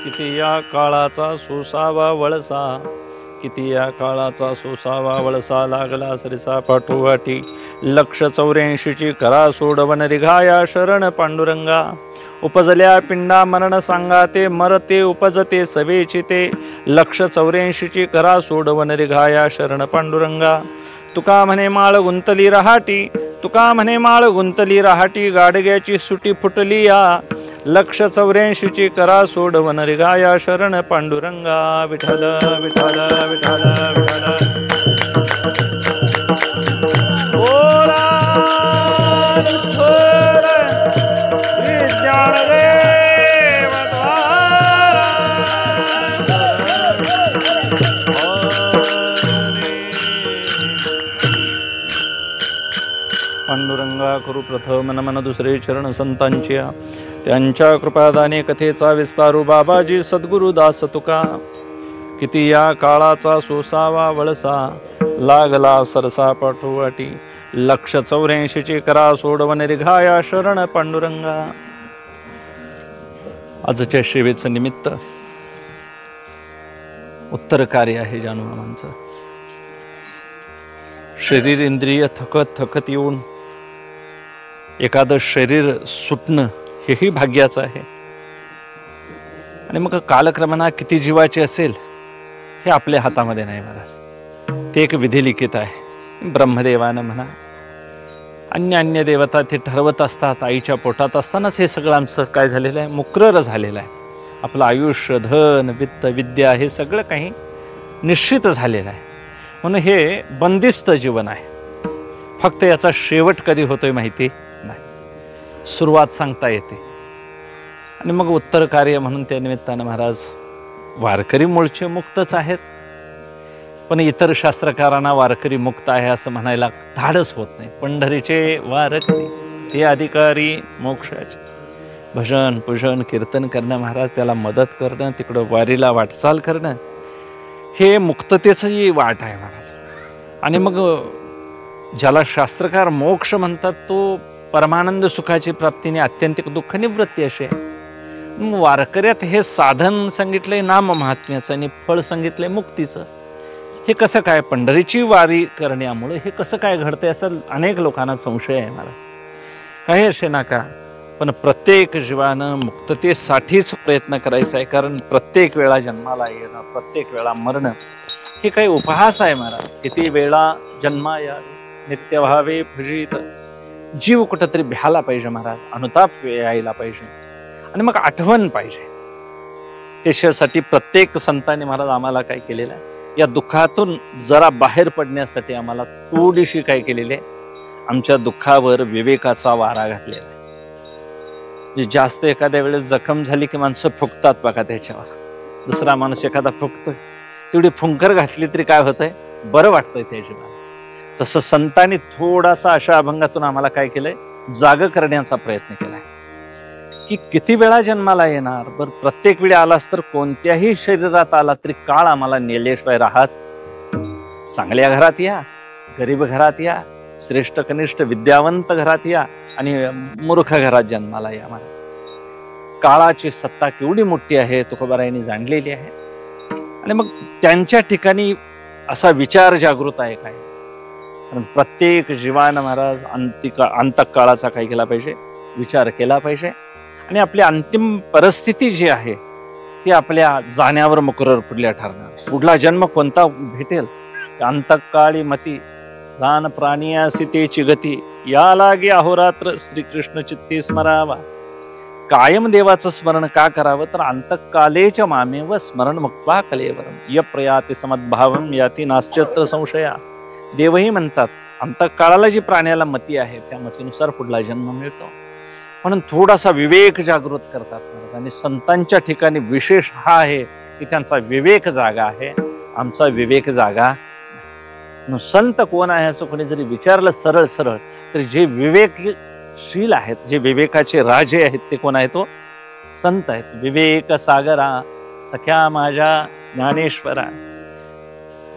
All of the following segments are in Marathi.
किती या काळाचा सोसावा वळसा, किती या काळाचा सोसावा वळसा, लागला सरिसा पाठोगाठी. 184ची करा सोडवन रिघाया शरण पांडुरंगा. उपजल्या पिंडा मरण सांगा ते, मरते उपजते सवेची ते. 184ची करा सोडवन रिघाया शरण पांडुरंगा. तुका म्हणे माळ गुंतली रहाटी, तुका म्हणे माळ गुंतली रहाटी, गाडग्याची सुटी फुटली या. 184ची करा सोडवन रिघाया शरण पांडुरंगा. विठ्ठल विठ्ठल विठ्ठल विठ्ठल. बोला विठ्ठल श्री ज्ञानदेव द्वारा. पांडुरंगा करू प्रथम नमन दुसरे चरण संतांच्या, त्यांच्या कृपादाने कथेचा विस्तारू बाबाजी सद्गुरु दास तुका. किती या काळाचा सोसावा वळसा, लागला सरसा पाठोगाठी. 184ची करा सोडवन रिघाया शरण पांडुरंगा. आजच्या सेवेचं निमित्त उत्तर कार्य आहे जानूमामांचं. शरीर इंद्रिय थकत थकत येऊन एखादं शरीर सुटणं हेही भाग्याचं आहे. आणि मग कालक्रमणा किती जीवाची असेल हे आपल्या हातामध्ये नाही महाराज. ते एक विधी लिखित आहे. ब्रह्मदेवानं म्हणा, अन्य देवता ते ठरवत असतात. आईच्या पोटात असतानाच हे सगळं आमचं काय झालेलं आहे, मुक्रर झालेलं आहे. आपलं आयुष्य, धन, वित्त, विद्या हे सगळं काही निश्चित झालेलं आहे. म्हणून हे बंदिस्त जीवन आहे. फक्त याचा शेवट कधी होतोय माहिती नाही, सुरुवात सांगता येते. आणि मग उत्तर कार्य म्हणून त्या निमित्तानं महाराज वारकरी मूळचे मुक्तच आहेत, पण इतर शास्त्रकारांना वारकरी मुक्त आहे असं म्हणायला धाडस होत नाही. पंढरीचे वारकरी ते अधिकारी मोक्षाचे. भजन पूजन कीर्तन करणं महाराज, त्याला मदत करणं, तिकडं वारीला वाटचाल करणं, हे मुक्ततेची वाट आहे महाराज. आणि मग ज्याला शास्त्रकार मोक्ष म्हणतात तो परमानंद सुखाची प्राप्तीने आत्यंतिक दुःख निवृत्ती अशी आहे. वारकऱ्यात हे साधन सांगितलंय नाम महात्म्याचं आणि फळ सांगितलंय मुक्तीचं. हे कसं काय पंढरीची वारी करण्यामुळे हे कसं काय घडतंय असं अनेक लोकांना संशय आहे महाराज. काही असे नका, पण प्रत्येक जीवानं मुक्ततेसाठीच प्रयत्न करायचा आहे. कारण प्रत्येक वेळा जन्माला येणं, प्रत्येक वेळा मरणं हे काही उपहास आहे महाराज. किती वेळा जन्मा यावे नित्य व्हावे फजित. जीव कुठंतरी भ्यायला पाहिजे महाराज, अनुताप यायला पाहिजे आणि मग आठवण पाहिजे. त्याच्यासाठी प्रत्येक संतांनी महाराज आम्हाला काय केलेलं आहे, या दुःखातून जरा बाहेर पडण्यासाठी आम्हाला थोडीशी काय केलेली आहे, आमच्या दुःखावर विवेकाचा वारा घातलेला आहे. जास्त एखाद्या वेळेस जखम झाली की माणसं फुंकतात बघा त्याच्यावर. दुसरा माणूस एखादा फुंकतोय, तेवढी फुंकर घातली तरी काय होतंय, बरं वाटतंय त्याच्या. तसं संतांनी थोडासा अशा अभंगातून आम्हाला काय केलंय, जाग करण्याचा प्रयत्न केलाय की किती वेळा जन्माला येणार. बरं प्रत्येक वेळी आलास तर कोणत्याही शरीरात आला तरी काळ आम्हाला नेल्याशिवाय राहत. चांगल्या घरात या, गरीब घरात या, श्रेष्ठ कनिष्ठ विद्यावंत घरात या आणि मूर्ख घरात जन्माला या महाराज. काळाची सत्ता केवढी मोठी आहे तुकोबारायांनी जाणलेली आहे. आणि मग त्यांच्या ठिकाणी असा विचार जागृत आहे काय, कारण प्रत्येक जीवानं महाराज अंतकाळाचा काय केला पाहिजे, विचार केला पाहिजे. आणि आपली अंतिम परिस्थिती जी आहे ती आपल्या जाण्यावर मुकरर पुढल्या ठरणार. पुढला जन्म कोणता भेटेल, अंतकाळी मती जाण प्राणी सीतेची गती. या लागे अहोरात्र श्रीकृष्ण चित्ती स्मरावा. कायम देवाचं स्मरण का करावं, तर अंतकालेच्या मामेव स्मरण मुक्त्वा कलेवरम य प्रयाति समद्भावम याती नास्त्यत्र संशया. देवही म्हणतात अंतकाळाला जी प्राण्याला मती आहे त्या मतीनुसार पुढला जन्म मिळतो. म्हणून थोडासा विवेक जागृत करतात महाराज. आणि संतांच्या ठिकाणी विशेष हा आहे की त्यांचा विवेक जागा आहे, आमचा विवेक जागा. संत कोण आहे असं कोणी जरी विचारलं सरळ सरळ तर जे विवेकशील आहेत, जे विवेकाचे राजे आहेत ते कोण आहेत, तो संत आहेत. विवेक सागरा सख्या माझ्या ज्ञानेश्वरा.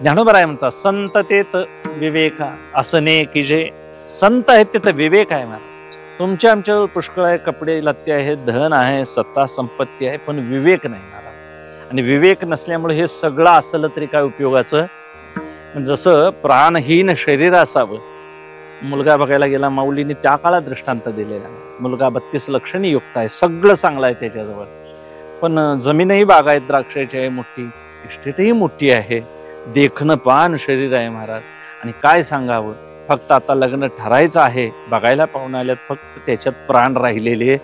ज्ञानोबराय म्हणतात संततेत विवेका असने की जे संत आहेत तिथं विवेक आहे महाराज. तुमच्या आमच्यावर पुष्कळ आहे, कपडे लत्ते आहेत, धन आहे, सत्ता संपत्ती आहे, पण विवेक नाही महाराज. आणि विवेक नसल्यामुळे हे सगळं असलं तरी काय उपयोगाचं. जसं प्राणहीन शरीर असावं. मुलगा बघायला गेला, माऊलीने त्या काळात दृष्टांत दिलेला. मुलगा 32 लक्षणी युक्त आहे, सगळं चांगलं आहे त्याच्याजवळ, पण जमीनही बागायत द्राक्षाची आहे मोठी, इस्टेटही मोठी आहे, देखणं पान शरीर आहे महाराज. आणि काय सांगावं, फक्त आता लग्न ठरायचं आहे, बघायला पाहून आल्यात, फक्त त्याच्यात प्राण राहिलेले.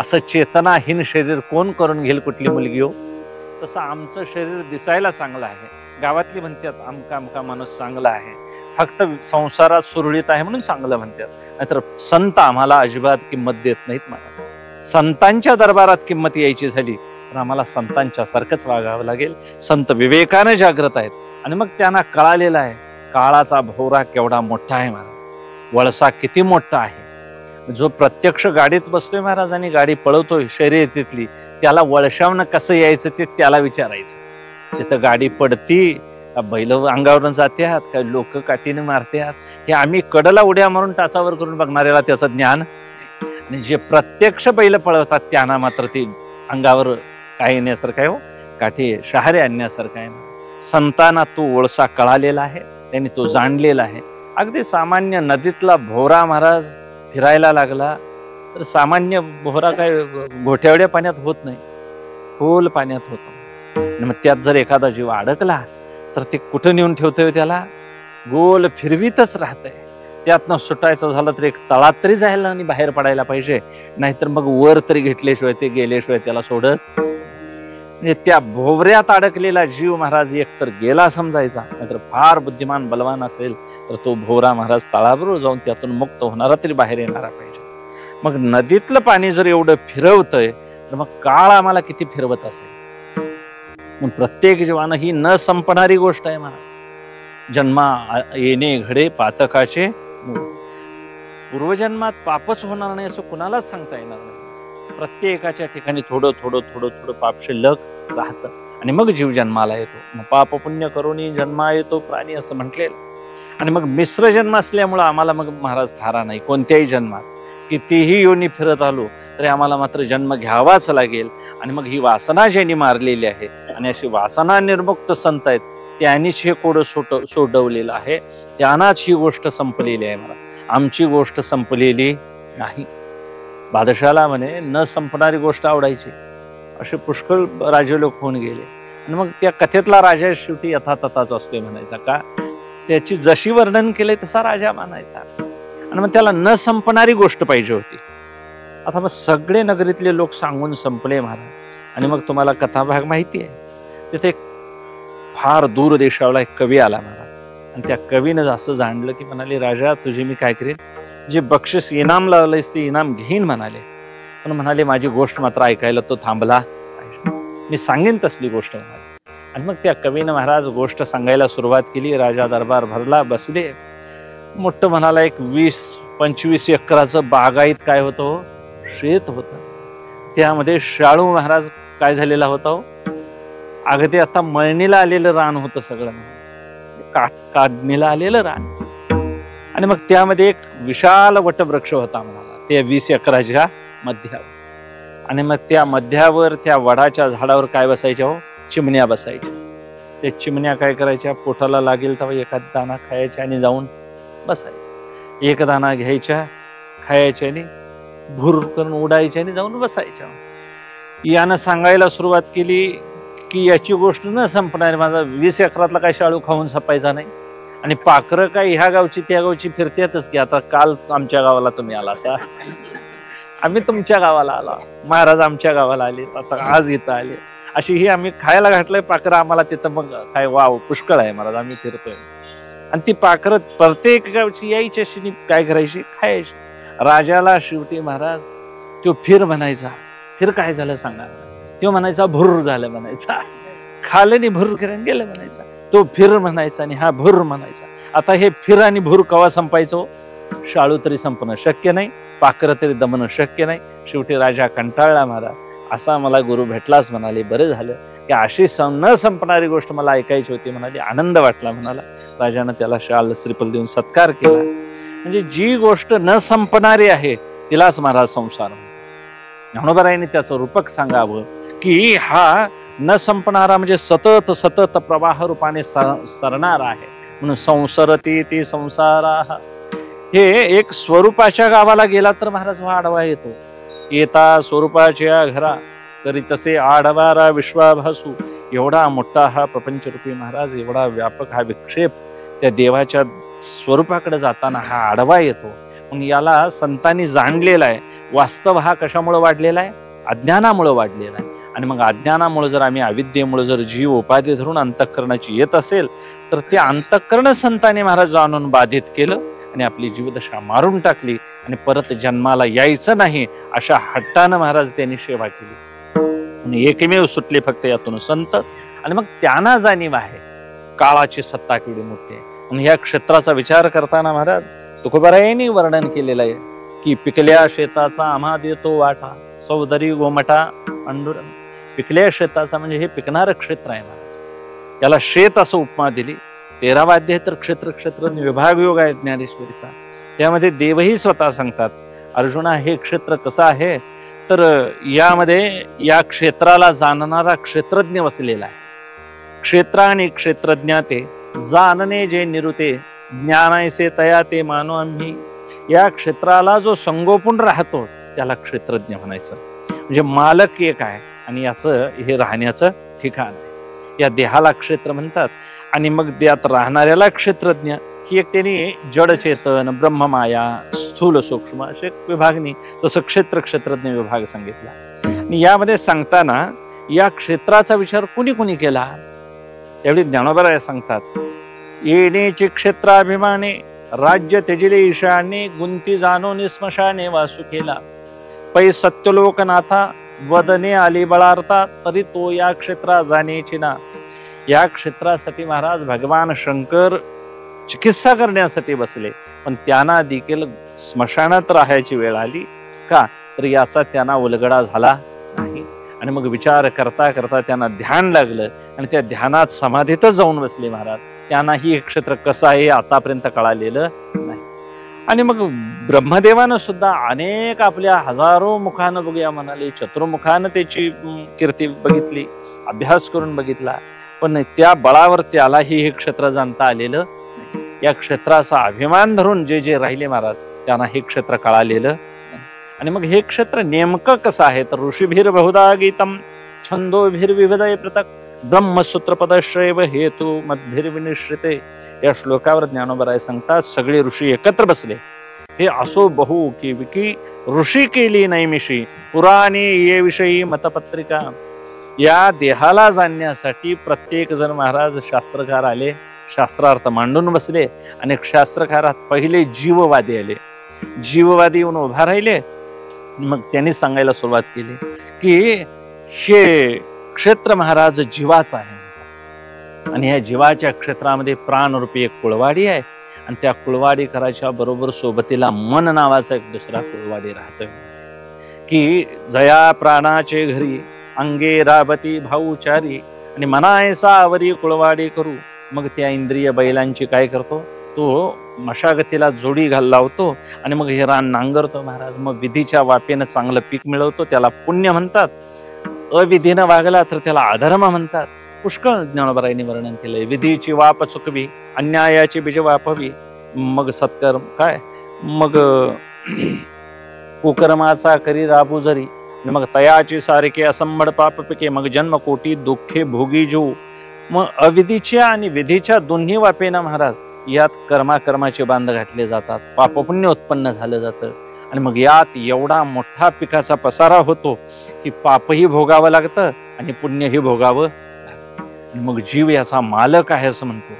असं चेतनाहीन शरीर कोण करून घेईल कुठली मुलगी हो. तसं आमचं शरीर दिसायला चांगलं आहे, गावातली म्हणतात आमका आमका माणूस चांगला आहे, फक्त संसारात सुरळीत आहे म्हणून चांगलं म्हणतात. नाहीतर संत आम्हाला अजिबात किंमत देत नाहीत महाराज. संतांच्या दरबारात किंमत यायची झाली तर आम्हाला संतांच्या सारखंच वागावं लागेल. संत विवेकाने जागृत आहेत आणि मग त्यांना कळालेलं आहे काळाचा भोवरा केवढा मोठा आहे महाराज, वळसा किती मोठा आहे. जो प्रत्यक्ष गाडीत बसतोय महाराज आणि गाडी पळवतोय शर्यतीतली, त्याला वळशावनं कसं यायचं ते त्याला विचारायचं. तिथं गाडी पडती, बैल अंगावरून जात्यात, काय लोक काठीने मारत्यात, हे आम्ही कडला उड्या मारून टाचावर करून बघणाऱ्याला त्याचं ज्ञान. आणि जे प्रत्यक्ष बैल पळवतात त्यांना मात्र ते अंगावर काय येण्यासारखं आहे हो, काठी शहारे आणण्यासारखं आहे. संतांना तो वळसा कळालेला आहे, त्यांनी तो जाणलेला आहे. अगदी सामान्य नदीतला भोवरा महाराज फिरायला लागला तर सामान्य भोवरा काय घोट्यावड्या पाण्यात होत नाही, खोल पाण्यात होतो. आणि मग त्यात जर एखादा जीव अडकला तर ते कुठं नेऊन ठेवतोय, त्याला गोल फिरवीतच राहतंय. त्यातनं सुटायचं झालं तर एक तळात तरी जायला आणि बाहेर पडायला पाहिजे, नाहीतर मग वर तरी घेतल्याशिवाय ते गेल्याशिवाय त्याला सोडत. म्हणजे त्या भोवऱ्यात अडकलेला जीव महाराज एकतर गेला समजायचा, नाहीतर फार बुद्धिमान बलवान असेल तर तो भोवरा महाराज तळाबरोबर जाऊन त्यातून मुक्त होणारा तरी बाहेर येणारा पाहिजे. मग नदीतलं पाणी जर एवढं फिरवतंय तर मग काळ आम्हाला किती फिरवत असेल. मग प्रत्येक जीवानं ही न संपणारी गोष्ट आहे महाराज. जन्मा येणे घडे पातकाचे मूळ. पूर्वजन्मात पापच होणार नाही असं कुणालाच सांगता येणार नाही. प्रत्येकाच्या ठिकाणी थोडं थोडं थोडं थोडं पाप शिल्लक राहतं आणि मग जीव जन्माला येतो. मग पाप पुण्य करूनही जन्मा येतो प्राणी असं म्हटलेलं. आणि मग मिश्र जन्म असल्यामुळं आम्हाला मग महाराज थारा नाही. कोणत्याही जन्मात कितीही योनी फिरत आलो तरी आम्हाला मात्र जन्म घ्यावाच लागेल. आणि मग ही वासना ज्यांनी मारलेली आहे आणि अशी वासना निर्मुक्त संत आहेत त्यांनीच हे कोडं सोडवलेलं आहे, त्यांनाच ही गोष्ट संपलेली आहे. मला आमची गोष्ट संपलेली नाही. बादशाला म्हणे न संपणारी गोष्ट आवडायची, असे पुष्कळ राजे लोक होऊन गेले. आणि मग त्या कथेतला राजा शेवटी यथातथाच असतोय म्हणायचा, का त्याची जशी वर्णन केले तसा राजा मानायचा. आणि मग त्याला न संपणारी गोष्ट पाहिजे होती. आता मग सगळे नगरीतले लोक सांगून संपले महाराज. आणि मग तुम्हाला कथाभाग माहिती आहे, तिथे एक फार दूर देशावला एक कवी आला महाराज. आणि त्या कवीनं असं जाणलं की म्हणाले, राजा तुझी मी काय करेन, जे बक्षीस इनाम लावलंयस ते इनाम घेईन म्हणाले, पण म्हणाले माझी गोष्ट मात्र ऐकायला तो थांबला पाहिजे, मी सांगेन तसली गोष्ट म्हणाले. आणि मग त्या कवीनं महाराज गोष्ट सांगायला सुरुवात केली. राजा दरबार भरला, बसले. मोठं म्हणाला एक 20-25 एकराचं बागायत काय होतं, शेत होतं. त्यामध्ये शाळू महाराज काय झालेला होता, अगदी आता मळणीला आलेलं रान होतं सगळं, काढणीला आलेलं रान. आणि मग त्यामध्ये एक विशाल वटवृक्ष होता म्हणाला, त्या 20 एकराच्या मध्यावर. आणि मग त्या मध्यावर त्या वडाच्या झाडावर काय बसायच्या हो, चिमण्या बसायच्या. त्या चिमण्या काय करायच्या, पोटाला लागेल तेव्हा एखादा दाणा खायच्या आणि जाऊन बसायच्या. एक दाणा घ्यायच्या, खायच्या आणि भूर करून उडायच्या आणि जाऊन बसायच्या. यानं सांगायला सुरुवात केली की याची गोष्ट न संपणार, माझा 20 एकरातला काय शाळू खाऊन सपायचा नाही. आणि पाखरं काय ह्या गावची त्या गावची फिरतेतच की, आता काल आमच्या गावाला तुम्ही आला असा, आम्ही तुमच्या गावाला आला, महाराज आमच्या गावाला आले, आता आज इथं आले, अशी ही आम्ही खायला घातलंय पाखरं आम्हाला तिथं. मग काय वाव पुष्कळ आहे महाराज, आम्ही फिरतोय. आणि ती पाखरं प्रत्येक गावची यायची, अशी काय करायची, खायची. राजाला शेवटी महाराज तो फिर म्हणायचा. फिर काय झालं सांगा, तो म्हणायचा भुर्र झालं म्हणायचा, खाल्याने भुर्र करून गेलं म्हणायचा. तो फिर म्हणायचा आणि हा भुर्र म्हणायचा. आता हे फिर आणि भुर्र कवा संपायचो, शाळू तरी संपणं शक्य नाही, पाखरं तरी दमणं शक्य नाही. शेवटी राजा कंटाळला महाराज, असा मला गुरु भेटलाच म्हणाले, बरं झालं की अशी न संपणारी गोष्ट मला ऐकायची होती म्हणाली. आनंद वाटला म्हणाला. राजानं त्याला शाल श्रीफल देऊन सत्कार केला. म्हणजे जी गोष्ट न संपणारी आहे तिलाच महाराज संसार. ज्ञानोबारायांनी त्याचं रूपक सांगावं की हा न संपणारा म्हणजे सतत सतत प्रवाह रूपाने सरणार आहे. म्हणून संसरती ती संसारा, हे एक स्वरूपाच्या गावाला गेला तर महाराज हा आडवा येतो. येता स्वरूपाच्या घरा तरी तसे आडवारा विश्वाभासू. एवढा मोठा हा प्रपंचरूपी महाराज, एवढा व्यापक हा विक्षेप त्या देवाच्या स्वरूपाकडे जाताना हा आडवा येतो. म्हणून याला संतांनी जाणलेला आहे. वास्तव हा कशामुळे वाढलेला आहे? अज्ञानामुळे वाढलेला आहे. आणि मग अज्ञानामुळे जर आम्ही अविद्येमुळे जर जीव उपाधी धरून अंतःकरणाची येत असेल तर ते अंतःकरण संतांनी महाराज जाणून बाधित केलं आणि आपली जीवदशा मारून टाकली आणि परत जन्माला यायचं नाही अशा हट्टानं महाराज त्यांनी सेवा केली. एकमेव सुटले फक्त यातून संतच. आणि मग त्यांना जाणीव आहे काळाची सत्ता केवढी मोठी आहे. म्हणून ह्या क्षेत्राचा विचार करताना महाराज तुकोबारायांनी वर्णन केलेलं आहे की पिकल्या शेताचा आम्हा देतो वाटा, सौदरी गोमटा पांडुरंग. पिकल्या शेताचा म्हणजे हे पिकणारं क्षेत्र आहे महाराज. त्याला शेत असं उपमा दिली. 13वा अध्याय तर क्षेत्र विभाग योग आहे ज्ञानेश्वरीचा. त्यामध्ये देवही स्वतः सांगतात अर्जुना हे क्षेत्र कसं आहे तर यामध्ये या क्षेत्राला जाणणारा क्षेत्रज्ञ वसलेला आहे. क्षेत्र आणि क्षेत्रज्ञ ते जाणणे जे निरुते, ज्ञानायसे तया ते मानो आम्ही. या क्षेत्राला जो संगोपन राहतो त्याला क्षेत्रज्ञ म्हणायचं. म्हणजे मालक एक आहे आणि याचं हे राहण्याचं ठिकाण आहे. या देहाला क्षेत्र म्हणतात. आणि मग त्यात राहणाऱ्याला क्षेत्रज्ञ ही एक त्यांनी जडचेतन, ब्रह्ममाया, स्थूल सूक्ष्म असे विभागणी, तसं क्षेत्रज्ञ विभाग सांगितला. आणि यामध्ये सांगताना या क्षेत्राचा विचार कुणी कुणी केला त्यावेळी ज्ञानोबा सांगतात येणेचे क्षेत्राभिमाने राज्य त्यजिले ईशाने, गुंती जाणो निस्मशाने वासू केला. पै सत्यलोकनाथा वदने आली बळार्था, तरी तो या क्षेत्रा जाणेची ना. या क्षेत्रासाठी महाराज भगवान शंकर चिकित्सा करण्यासाठी बसले, पण त्यांना देखील स्मशानात राहायची वेळ आली का तर याचा त्यांना उलगडा झाला नाही. आणि मग विचार करता करता त्यांना ध्यान लागलं आणि त्या ध्यानात समाधीतच जाऊन बसले महाराज. त्यांनाही हे क्षेत्र कसं आहे आतापर्यंत कळालेलं नाही. आणि मग ब्रह्मदेवानं सुद्धा अनेक आपल्या हजारो मुखानं बघूया म्हणाले, चतुर्मुखानं त्याची कीर्ती बघितली, अभ्यास करून बघितला, पण त्या बळावर त्यालाही हे क्षेत्र जाणता आलेलं. या क्षेत्राचा अभिमान धरून जे जे राहिले महाराज त्यांना हे क्षेत्र कळालेलं. आणि मग हे क्षेत्र नेमकं कसं आहे तर ऋषीभीर बहुधा गीतम छंदोभिर्विविधय पृथक ब्रह्मसूत्रपदश्रैव हेतु मद्भिर्विनिश्रिते. या श्लोकावर ज्ञानोबा सांगतात सगळे ऋषी एकत्र बसले. हे असो बहु की विकी ऋषी केली नैमिषी, पुराणे ये विषयी मतपत्रिका. या देहाला जाणण्यासाठी प्रत्येक जण महाराज शास्त्रकार आले, शास्त्रार्थ मांडून बसले. अनेक शास्त्रकारात पहिले जीववादी आले. जीववादी येऊन उभा राहिले. मग त्यांनी सांगायला सुरुवात केली की हे क्षेत्र महाराज जीवाचा आहे आणि या जीवाच्या क्षेत्रामध्ये प्राणरूपी एक कुळवाडी आहे आणि त्या कुळवाडी करायच्या बरोबर सोबतीला मन नावाचा एक दुसरा कुळवाडी राहतोय की जया प्राणाचे घरी अंगे राबती भाऊचारी आणि मनायसा आवरी कुळवाडी करू. मग त्या इंद्रिय बैलांची काय करतो तो मशागतीला जोडी लावतो आणि मग हे रान नांगरतो महाराज. मग विधीच्या वापेनं चांगलं पीक मिळवतो, त्याला पुण्य म्हणतात. अविधीनं वागला तर त्याला अधर्म म्हणतात. पुष्कळ ज्ञानोबारायांनी वर्णन केलंय. विधीची वाप चुकवी, अन्यायाची बीज वापवी, मग सत्कर्म काय, मग कुकर्माचा करी राबू जरी, मग तयाची सारखे असंबड पाप पिके, मग जन्म कोटी दुःखे भोगी जीव. मग अविधीच्या आणि विधीच्या दोन्ही वापेना महाराज यात कर्माचे बांध घातले जातात, पापपुण्य उत्पन्न झालं जातं. आणि मग यात एवढा मोठा पिकाचा पसारा होतो की पापही भोगावं लागतं आणि पुण्यही भोगावं लागतं. आणि मग जीव याचा मालक आहे असं म्हणतो.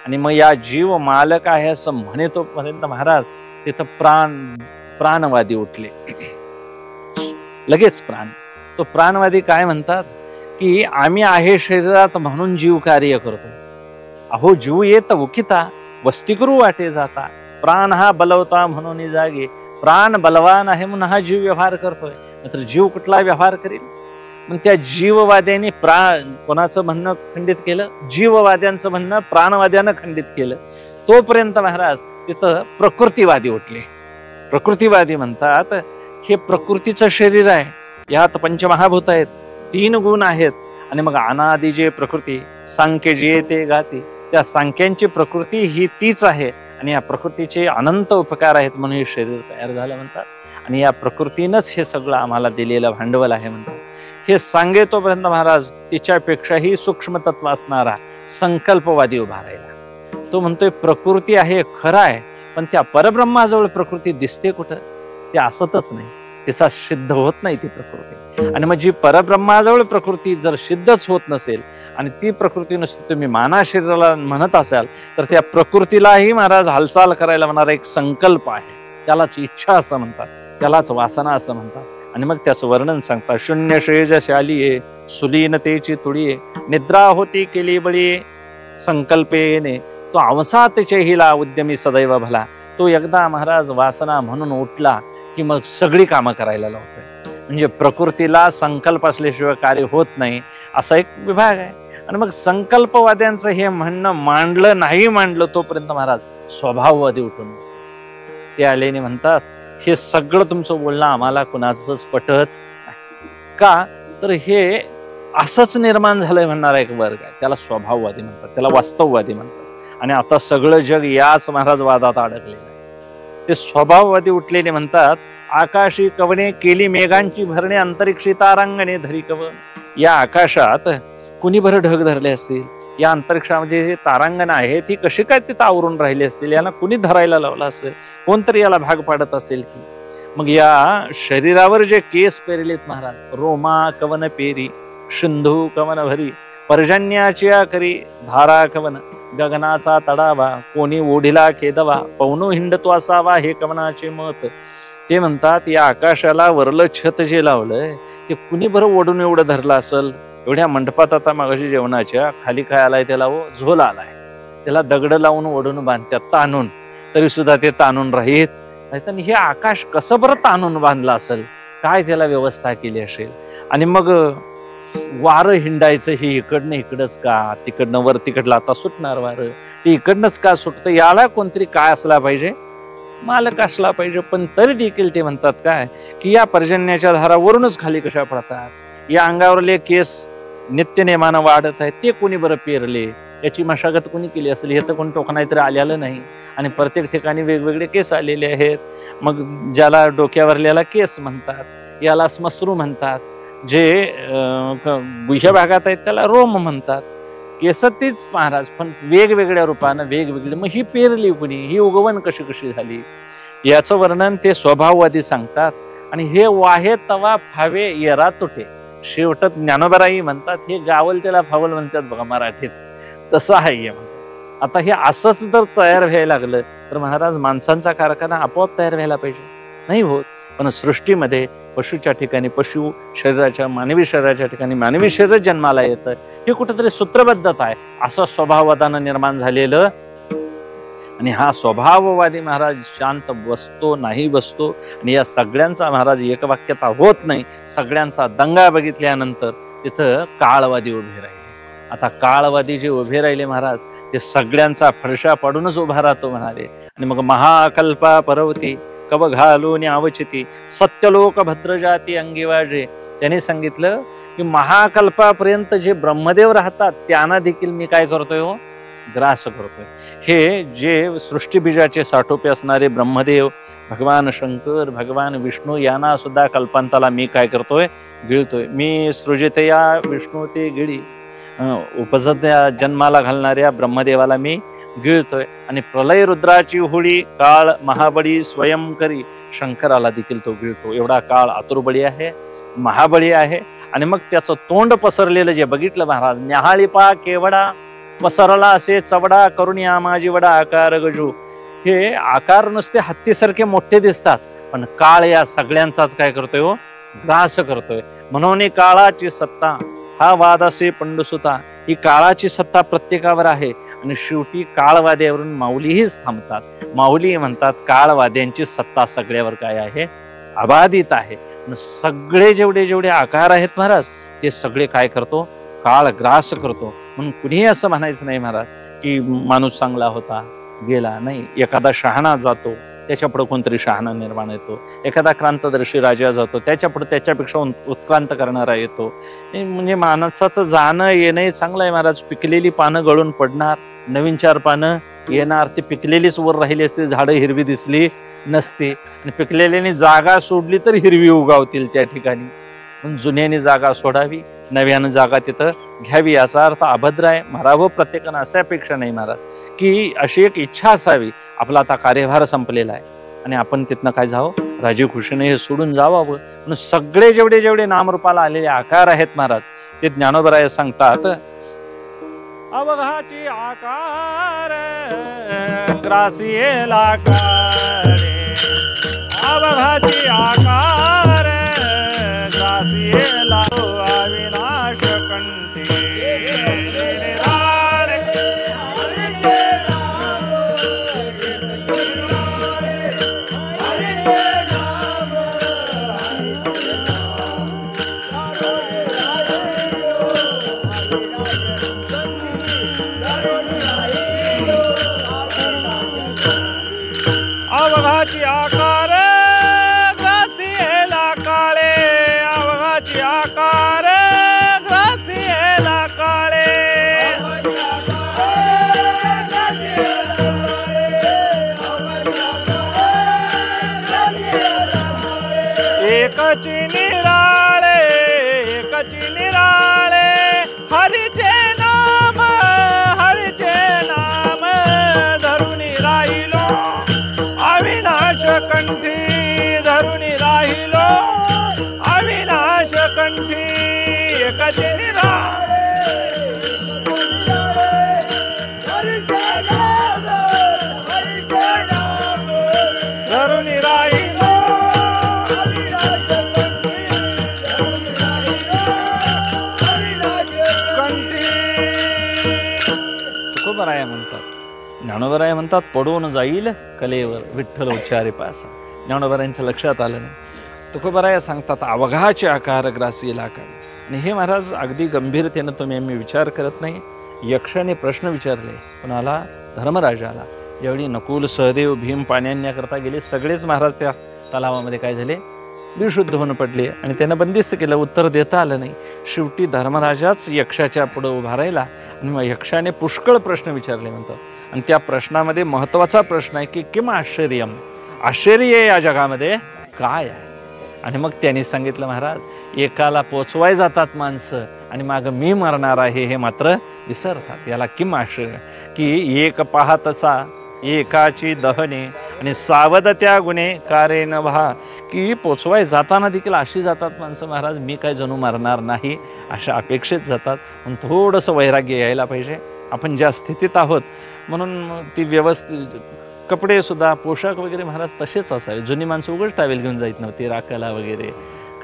आणि मग या जीव मालक आहे असं म्हणतो पर्यंत महाराज तिथं प्राणवादी उठले. लगेच तो प्राणवादी काय म्हणतात की आम्ही आहे शरीरात म्हणून जीव कार्य करतो. अहो जीव येत उकिता वस्ती करू वाटे जाता, प्राण हा बलवता म्हणून जागे. प्राण बलवान आहे म्हणून हा जीव व्यवहार करतोय, मात्र जीव कुठला व्यवहार करेल. मग त्या जीववाद्यांनी कोणाचं म्हणणं खंडित केलं, जीववाद्यांचं म्हणणं प्राणवाद्यानं खंडित केलं. तोपर्यंत महाराज तिथं प्रकृतीवादी उठले. प्रकृतीवादी म्हणतात हे प्रकृतीचं शरीर आहे, यात पंचमहाभूत आहेत, 3 गुण आहेत आणि मग अनादि जे प्रकृती सांख्य जे ते गाते, त्या सांख्यांची प्रकृती ही तीच आहे आणि या प्रकृतीचे अनंत उपकार आहेत म्हणून हे शरीर तयार झालं म्हणतात. आणि या प्रकृतीनंच हे सगळं आम्हाला दिलेलं भांडवल आहे म्हणतात. हे सांगे तोपर्यंत महाराज तिच्यापेक्षाही सूक्ष्म तत्व असणारा संकल्पवादी उभा राहिला. तो म्हणतोय प्रकृती आहे खरं आहे, पण त्या परब्रह्माजवळ प्रकृती दिसते कुठं? ते असतच नाही, तिचा सिद्ध होत नाही ती प्रकृती. आणि मग जी परब्रह्माजवळ प्रकृती जर सिद्धच होत नसेल आणि ती प्रकृती नुसती तुम्ही माना शरीराला म्हणत असाल तर त्या प्रकृतीलाही महाराज हालचाल करायला म्हणणारा एक संकल्प आहे, त्यालाच इच्छा असं म्हणतात, त्यालाच वासना असं म्हणतात. आणि मग त्याचं वर्णन सांगतात. शून्य शेजशालीये सुलीनतेची तुळीये निद्रा होती केली बळीये संकल्पेने तो अवसातचे हिला उद्यमी सदैव भला. तो एकदा महाराज वासना म्हणून उठला की मग सगळी कामं करायला लावतोय. म्हणजे प्रकृतीला संकल्प असल्याशिवाय कार्य होत नाही असा एक विभाग आहे. आणि मग संकल्पवाद्यांचं हे म्हणणं मांडलं नाही मांडलं तोपर्यंत महाराज स्वभाववादी उठून बसले. ते आलेने म्हणतात हे सगळं तुमचं बोलणं आम्हाला कुणाचंच पटत का, तर हे असंच निर्माण झालंय म्हणणारा एक वर्ग आहे, त्याला स्वभाववादी म्हणतात, त्याला वास्तववादी म्हणतात. आणि आता सगळं जग याच महाराज वादात अडकलेलं आहे. ते स्वभाववादी उठलेले म्हणतात आकाशी कवणे केली मेघांची भरणे अंतरिक्षी तारांगणे धरी कव. या आकाशात कुणी भर ढग धरले असतील, या अंतरिक्षामध्ये जे तारांगण आहे ती कशी काय तिथं आवरून राहिली असतील, याला कुणी धरायला लावला असेल, कोणतरी याला भाग पाडत असेल की. मग या शरीरावर जे केस पेरलेत महाराज, रोमा कवन पेरी सिंधू कवन भरी पर्जन्याच्या करी धारा कवन गगनाचा तडावा कोणी ओढीला खेदवा पवनो हिंडतो असावा हे कवनाचे मत. ते म्हणतात या आकाशाला वरलं छत जे लावलंय ते कुणी बरं ओढून एवढं धरलं असेल. एवढ्या मंडपात आता मागाशी जेवणाच्या खाली काय आलाय त्याला झोल आलाय, त्याला दगड लावून ओढून बांधतात ताणून, तरी सुद्धा ते ताणून राहीत. हे आकाश कसं बरं ताणून बांधलं असेल, काय त्याला व्यवस्था केली असेल. आणि मग वारं हिंडायचं हे इकडनं इकडंच का, तिकडनं वर तिकडला आता सुटणार वारं, ते इकडनंच का सुटतं, याला कोणतरी काय असला पाहिजे, मालक असला पाहिजे. पण तरी देखील ते म्हणतात काय की या पर्जन्याच्या धारावरूनच खाली कशा पडतात, या अंगावरले केस नित्य नेमानं वाढत आहेत, ते कोणी बरं पेरले, याची मशागत कोणी केली असेल, हे तर कोणी टोकना तरी आलेलं नाही. आणि प्रत्येक ठिकाणी वेगवेगळे केस आलेले आहेत. मग ज्याला डोक्यावरल्याला केस म्हणतात, याला स्मश्रू म्हणतात, जे गुह्य भागात आहेत त्याला रोम म्हणतात. केस तीच महाराज पण वेगवेगळ्या रूपानं वेगवेगळी. मग ही पेरली कुणी, ही उगवण कशी कशी झाली, याचं वर्णन ते स्वभाववादी सांगतात. आणि हे वाहे तवा फावे येरा तुटे, शेवट ज्ञानोबाराई म्हणतात हे गावल त्याला फावल म्हणतात बघा मराठीत, तसं आहे म्हणतात. आता हे असंच जर तयार व्हायला लागलं तर महाराज माणसांचा कारखाना आपोआप तयार व्हायला पाहिजे, नाही होत. पण सृष्टीमध्ये पशुच्या ठिकाणी पशु शरीराच्या, मानवी शरीराच्या ठिकाणी मानवी शरीर जन्माला येतं, हे कुठेतरी सूत्रबद्धता आहे असं स्वभाववादानं निर्माण झालेलं. आणि हा स्वभाववादी महाराज शांत बसतो नाही बसतो. आणि या सगळ्यांचा महाराज एकवाक्यता होत नाही. सगळ्यांचा दंगा बघितल्यानंतर तिथं काळवादी उभे राहिले. आता काळवादी जे उभे राहिले महाराज ते सगळ्यांचा फडशा पाडूनच उभा राहतो म्हणाले. आणि मग महाकल्पा परवती कव घालून आवचिती सत्यलोक भद्रजाती अंगीवाजे. त्याने सांगितलं की महाकल्पापर्यंत जे ब्रह्मदेव राहतात त्यांना देखील मी काय करतोय हो, ग्रास करतोय. हे जे सृष्टीबीजाचे साठोपे असणारे ब्रह्मदेव, भगवान शंकर, भगवान विष्णू यांना सुद्धा कल्पांताला मी काय करतोय, गिळतोय. मी सृजितया विष्णू ते गिळी, उपजत्या जन्माला घालणाऱ्या ब्रह्मदेवाला मी गिळतोय. आणि प्रलय रुद्राची होळी काळ महाबळी स्वयं करी, शंकराला देखील तो गिळतो. एवढा काळ आतुरबळी आहे, महाबळी आहे. आणि मग त्याचं तोंड पसरलेलं जे बघितलं महाराज, न्याहाळीपा केवडा पसरला असे चवडा करून या माझी वडा आकार गजू. हे आकार नुसते हत्तीसारखे मोठे दिसतात पण काळ या सगळ्यांचाच काय करतोय हो, ग्रास करतोय. म्हणून काळाची सत्ता हा वाद असे पंडुसुता, ही काळाची सत्ता प्रत्येकावर आहे. आणि शेवटी काळवाद्यावरून माऊलीहीच थांबतात. माऊली म्हणतात काळवाद्यांची सत्ता सगळ्यावर काय आहे, अबाधित आहे. सगळे जेवढे जेवढे आकार आहेत महाराज ते सगळे काय करतो, काळ ग्रास करतो. म्हणून कुणीही असं म्हणायचं नाही महाराज की माणूस चांगला होता गेला, नाही. एखादा शहाणा जातो त्याच्यापुढे कोणतरी शहाणा निर्माण येतो, एखादा क्रांतदर्शी राजा जातो, त्याच्यापुढे त्याच्यापेक्षा उत्क्रांत करणारा येतो. म्हणजे माणसाचं जाणं येणं चांगलं आहे महाराज. पिकलेली पानं गळून पडणार, नवीन 4 पानं येणार, ती पिकलेलीच वर राहिली असते, झाडं हिरवी दिसली नसते, आणि पिकलेल्याने जागा सोडली तर हिरवी उगावतील त्या ठिकाणी. पण जुन्याने जागा सोडावी, नव्यानं जागा तिथं घ्यावी. याचा अर्थ अभद्र आहे मारावं प्रत्येकानं अशा अपेक्षा नाही महाराज, की अशी एक इच्छा असावी. आपला आता कार्यभार संपलेला आहे आणि आपण तिथनं काय जावं, राजी खुशीने हे सोडून जावावं. म्हणून सगळे जेवढे नामरूपाला आलेले आकार आहेत महाराज, ते ज्ञानोबराय सांगतात. अवघाची आकार ग्रासिएला काळे, अवघाची आकार ग्रासिएला अविनाश कंठी. अवघाची आकार ग्रासिएला काळे, अवघाची आकार ग्रासिएला काळे. एकची निराळे, एकची निराळे, हरीचे नाम, हरीचे नाम धरुणी राहिलो अविनाश कंठी, धरुणी राहिलो अविनाश कंठी. एकची निराळे, धरुणी राहिलो तुकोबराय म्हणतात, ज्ञानोबराय म्हणतात, पडून जाईल कलेवर विठ्ठल उच्चारे पासा. ज्ञानोबरायांच्या लक्षात आलं नाही. तुकोबराय सांगतात अवघाचे आकार ग्रासिएला काळे. आणि हे महाराज अगदी गंभीरतेनं तुम्ही आम्ही विचार करत नाही. यक्षाने प्रश्न विचारले कोणाला, धर्मराजाला. ज्यावेळी नकुल सहदेव भीम पाण्याण्याकरता गेले, सगळेच महाराज त्या तलावामध्ये काय झाले, बेशुद्ध होऊन पडले आणि त्यांना बंदिस्त केलं, उत्तर देता आलं नाही. शेवटी धर्मराजाच यक्षाच्या पुढे उभा राहिला आणि मग यक्षाने पुष्कळ प्रश्न विचारले म्हणतात. आणि त्या प्रश्नामध्ये महत्त्वाचा प्रश्न आहे की किम आश्चर्यम, आश्चर्य या जगामध्ये काय आहे. आणि मग त्यांनी सांगितलं महाराज, एकाला पोचवाय जातात माणसं आणि मागं मी मरणार आहे हे मात्र विसरतात. याला किम आश्चर्य, की एक पाहतसा एकाची दहने आणि सावध त्या गुन्हे कारे न भा. की पोचवाय जाताना देखील अशी जातात माणसं महाराज, मी काय जणू मरणार नाही अशा अपेक्षेत जातात. म्हणून थोडंसं वैराग्य यायला पाहिजे. आपण ज्या स्थितीत आहोत म्हणून ती व्यवस्थित, कपडे सुद्धा पोशाख वगैरे महाराज तसेच असावे. जुनी माणसं उघड टावेल घेऊन जायत नव्हती, राखायला वगैरे.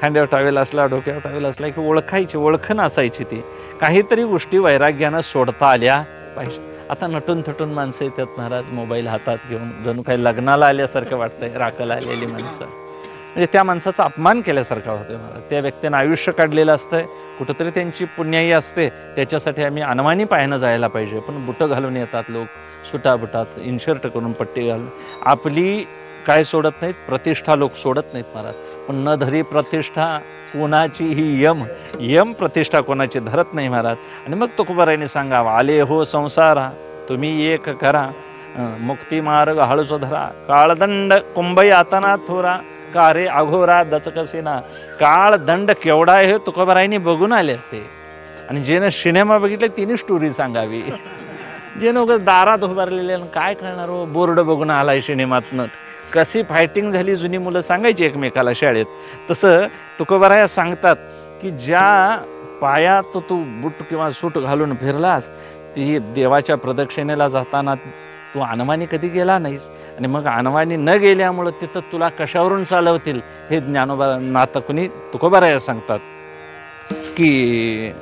खांद्यावर टावेल असला, डोक्यावर टावेल असला की ओळखायची, ओळखण असायची. ती काहीतरी गोष्टी वैराग्यानं सोडता आल्या पाहिजे. आता नटून थटून माणसं येतात महाराज, मोबाईल हातात घेऊन, जणू काही लग्नाला आल्यासारखं वाटतंय. राखायला आलेली माणसं म्हणजे त्या माणसाचा अपमान केल्यासारखा होतोय महाराज. त्या व्यक्तीनं आयुष्य काढलेलं असतंय, कुठंतरी त्यांची पुण्याई असते, त्याच्यासाठी आम्ही अनवाणी पाहायनं जायला पाहिजे. पण बुटं घालून येतात लोक, सुटाबुटात इनशर्ट करून, पट्टी घालून. आपली काय सोडत नाहीत, प्रतिष्ठा लोक सोडत नाहीत महाराज. पण न धरी प्रतिष्ठा कोणाची ही यम प्रतिष्ठा कोणाची धरत नाही महाराज. आणि मग तुकोबरायने सांगावं, आले हो संसारा तुम्ही एक करा, मुक्ती मार्ग हळूच धरा, काळदंड कुंभई आताना थोरा, कारे अघोरा दचकसेना. काळदंड केवढा आहे हे तुकोबरायने बघून आले ते. आणि जेनं सिनेमा बघितले तिने स्टोरी सांगावी. जे उगाच दारात उभारलेले काय करणार हो, बोर्ड बघून आलाय सिनेमातनं. कशी फायटिंग झाली जुनी मुलं सांगायची एकमेकाला शाळेत. तसं तुकोबराय सांगतात की ज्या पायात तू बूट किंवा सूट घालून फिरलास, ती देवाच्या प्रदक्षिणेला जाताना तू अनवाणी कधी गेला नाहीस. आणि मग अनवाणी न गेल्यामुळं तिथं तुला कशावरून चालवतील हे ज्ञानोबा नातकुनी तुकोबराय सांगतात की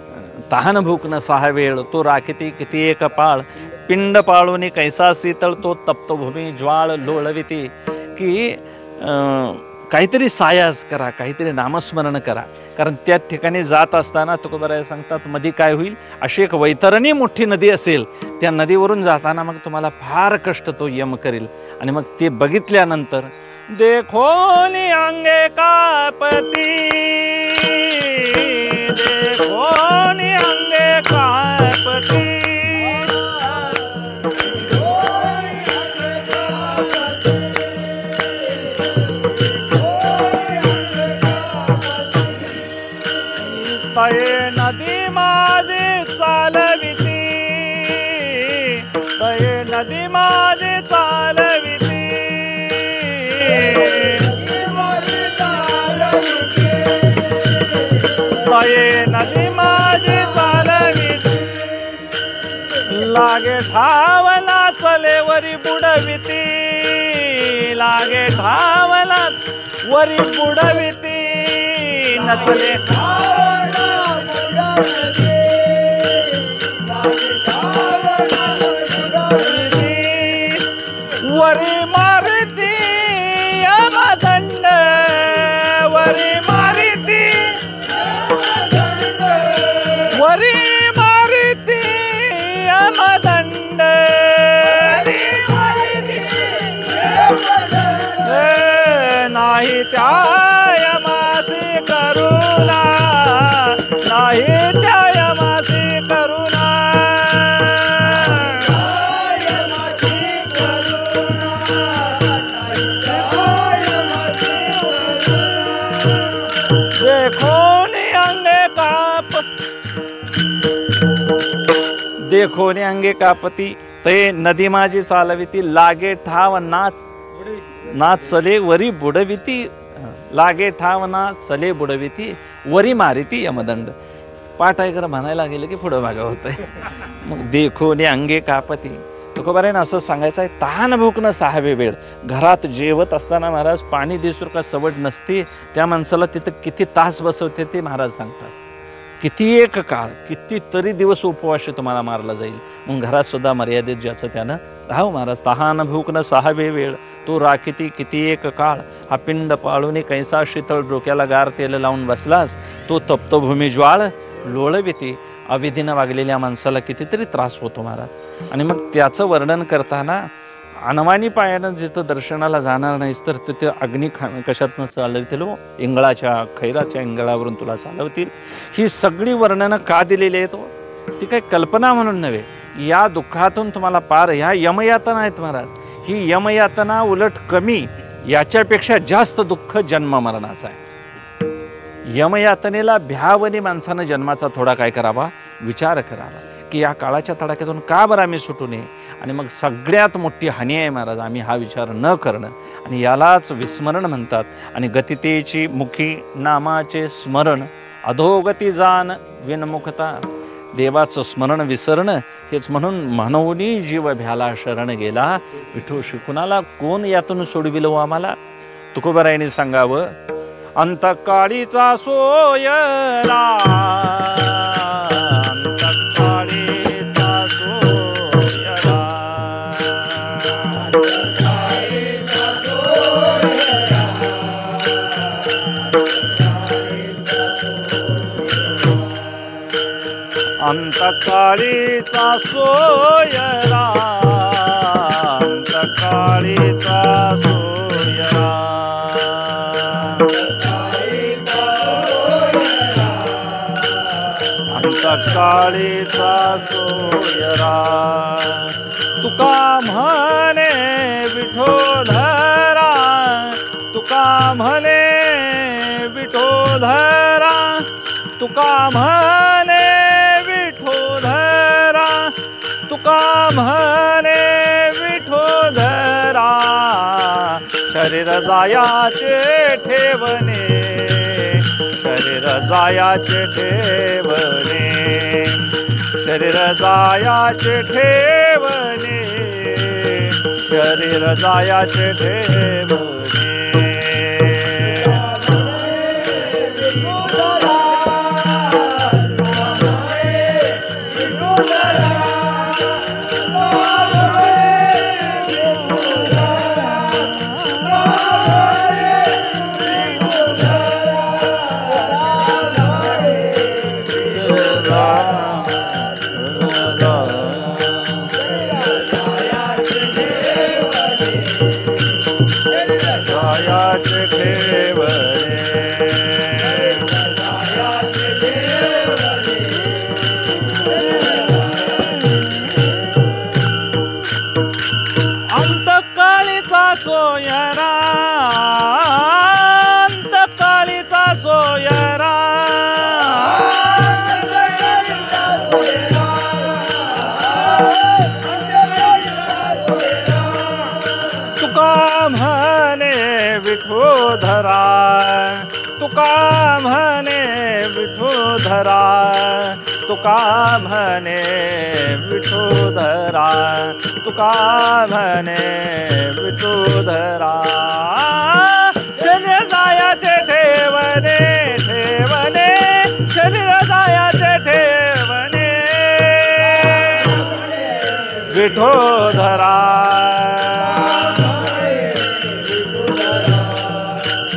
तहान भूक न सहा वेळ तो राखिती किती एक पाळ, पिंड पाळूनी कैसा शीतळ तो तप्तभूमी ज्वाळ लोळविती. की काहीतरी सायास करा, काहीतरी नामस्मरण करा. कारण त्या ठिकाणी जात असताना तुकोबाराय सांगतात मध्ये काय होईल, अशी एक वैतरणी मोठी नदी असेल, त्या नदीवरून जाताना मग तुम्हाला फार कष्ट तो यम करेल. आणि मग ते बघितल्यानंतर देखोनी अंगे कापती, देखोनी अंगे कापती, तये नदी माझी चालविती, तये नदी माझी चालविती, तये नदी माझी चालविती, लागे ठावला चले वरी बुडविती, लागे ठावला वरी बुडविती, नचले वरी मारती यमदंड, वरी मारती, वरी मारती यमदंड, नाही त्या यमासी करुणा, नाही त्या यमासी करुणा, देखोनी अंगे काप, देखोनी अंगे कापती, ते नदी माझी चालविती, लागे ठाव ना चले वरी बुडविती, लागे ठाव ना चले बुडविती, वरी मारिती यमदंड. पाठ ऐकलं म्हणायला गेलं की पुढं मागं होतंय. मग देखोनी अंगे कापती. तुकोबारायनं असं सांगायचं आहे, तहान भूक न सहावे वेळ. घरात जेवत असताना महाराज पाणी दिसूर का सवड नसते, त्या माणसाला तिथं किती तास बसवते ते महाराज सांगतात. किती एक काळ, कितीतरी दिवस उपवास तुम्हाला मारला जाईल. मग घरात सुद्धा मर्यादित ज्याचं त्यानं राहू महाराज. तहान भूक न सहावे वेळ, तो राखिती किती एक काळ. हा पिंड पाळून कैसा शीतळ, डोक्याला गार तेल लावून बसलास, तो तप्तभूमी ज्वाळ लोळविती. अविधीनं वागलेल्या माणसाला कितीतरी त्रास होतो महाराज. आणि मग त्याचं वर्णन करताना, अनवाणी पायानं जिथं दर्शनाला जाणार नाहीस तर तिथे अग्नी कशातनं चालवतील, इंगळाच्या खैराच्या इंगळावरून तुला चालवतील. ही सगळी वर्णनं का दिलेली आहेत, ती काही कल्पना म्हणून नव्हे. या दुःखातून तुम्हाला पार, ह्या यमयातना आहेत महाराज. ही यमयातना उलट कमी, याच्यापेक्षा जास्त दुःख जन्म मरणाचं आहे. यमयातनेला भ्यावनी माणसानं जन्माचा थोडा काय करावा, विचार करावा की या काळाच्या तडाख्यातून का बरं आम्ही सुटू नये. आणि मग सगळ्यात मोठी हानी आहे महाराज आम्ही हा विचार न करणं, आणि यालाच विस्मरण म्हणतात. आणि गतितेची मुखी नामाचे स्मरण, अधोगती जाण विनमुखता. देवाचं स्मरण विसरणं, हेच म्हणून म्हणूनी जीव भ्याला शरण गेला, विठू शिकुणाला कोण यातून सोडविलो आम्हाला. तुकोबारायांनी सांगावं, अंतकाळीचा सोयरा, अंतकाळीचा सोयरा, अंतकाळीचा सोयरा, अंतकाळीचा सोयरा, अंतकाळीचा सोयरा. तुका म्हणे विठोधरा, तुका म्हणे विठोधरा, तुका म्हणे विठोधरा, तुका म्हणे विठोधरा. शरीर जायाचे ठेवणे, शरीर जायाचे ठेवणे, शरीर जायाचे ठेवणे, शरीर जायाचे ठेवणे. अंतकाळीचा सोयरा, अंतकाळीचा सोयरा, तुका म्हणे विठोधरा, तुका म्हणे विठोधरा, तुका म्हणे विठोधरा, तुका म्हणे विठोधरा. शरीर जायाचे ठेवणे, ठेवणे, शरीर जायाचे ठेवणे, विठोधरा,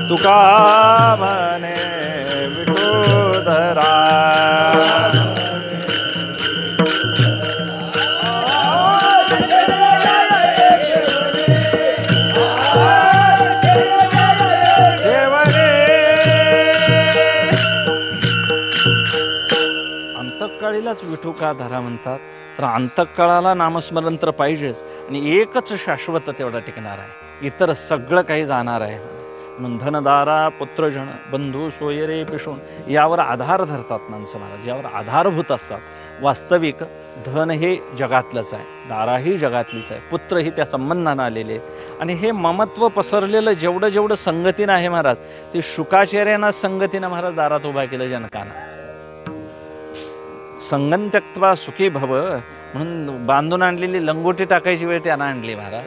तुका म्हणे विठोधरा. अंतकाळीलाच विठू का धरा म्हणतात, तर अंतकाळाला नामस्मरण तर पाहिजेच, आणि एकच शाश्वत तेवढा टिकणार आहे, इतर सगळं काही जाणार आहे. म्हणून धनदारा पुत्रजन बंधू सोयरे पिशून यावर आधार धरतात माणसं महाराज, यावर आधारभूत असतात. वास्तविक धन हे जगातलंच आहे, दाराही जगातलीच आहे, पुत्रही त्या संबंधानं आलेले आहेत. आणि हे ममत्व पसरलेलं जेवढं जेवढं संगतीनं आहे महाराज, ते शुकाचार्यांना संगतीनं महाराज दारात उभा केलं जनकानं. संगन त्यक्त्वा सुखी भव म्हणून बांधून आणलेली लंगोटी टाकायची वेळ त्यांना आणली महाराज.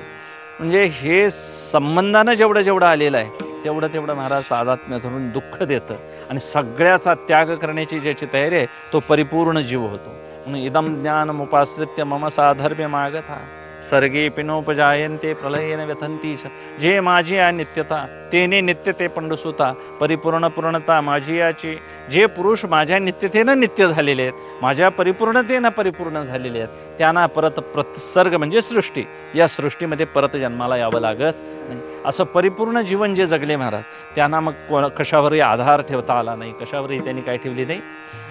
म्हणजे हे संबंधानं जेवढं जेवढं आलेलं आहे तेवढं तेवढं महाराज तादात्म्य धरून दुःख देतं, आणि सगळ्याचा त्याग करण्याची ज्याची तयारी आहे तो परिपूर्ण जीव होतो. म्हणून इदम ज्ञानमुपाश्रित्य मम साधर्म्य मागता सर्गे पिनोपजायन्ते प्रलयेन व्यथंती. जे माझी आहे नित्यता तेने नित्यते पंडसुता, परिपूर्ण पूर्णता माझी याची. जे पुरुष माझ्या नित्यतेनं नित्य झालेले आहेत, माझ्या परिपूर्णतेनं परिपूर्ण झालेले आहेत, त्यांना परत प्रत्सर्ग म्हणजे सृष्टी, या सृष्टीमध्ये परत जन्माला यावं लागत नाही. असं परिपूर्ण जीवन जे जगले महाराज, त्यांना मग कशावरही आधार ठेवता आला नाही, कशावरही त्यांनी काय ठेवली नाही,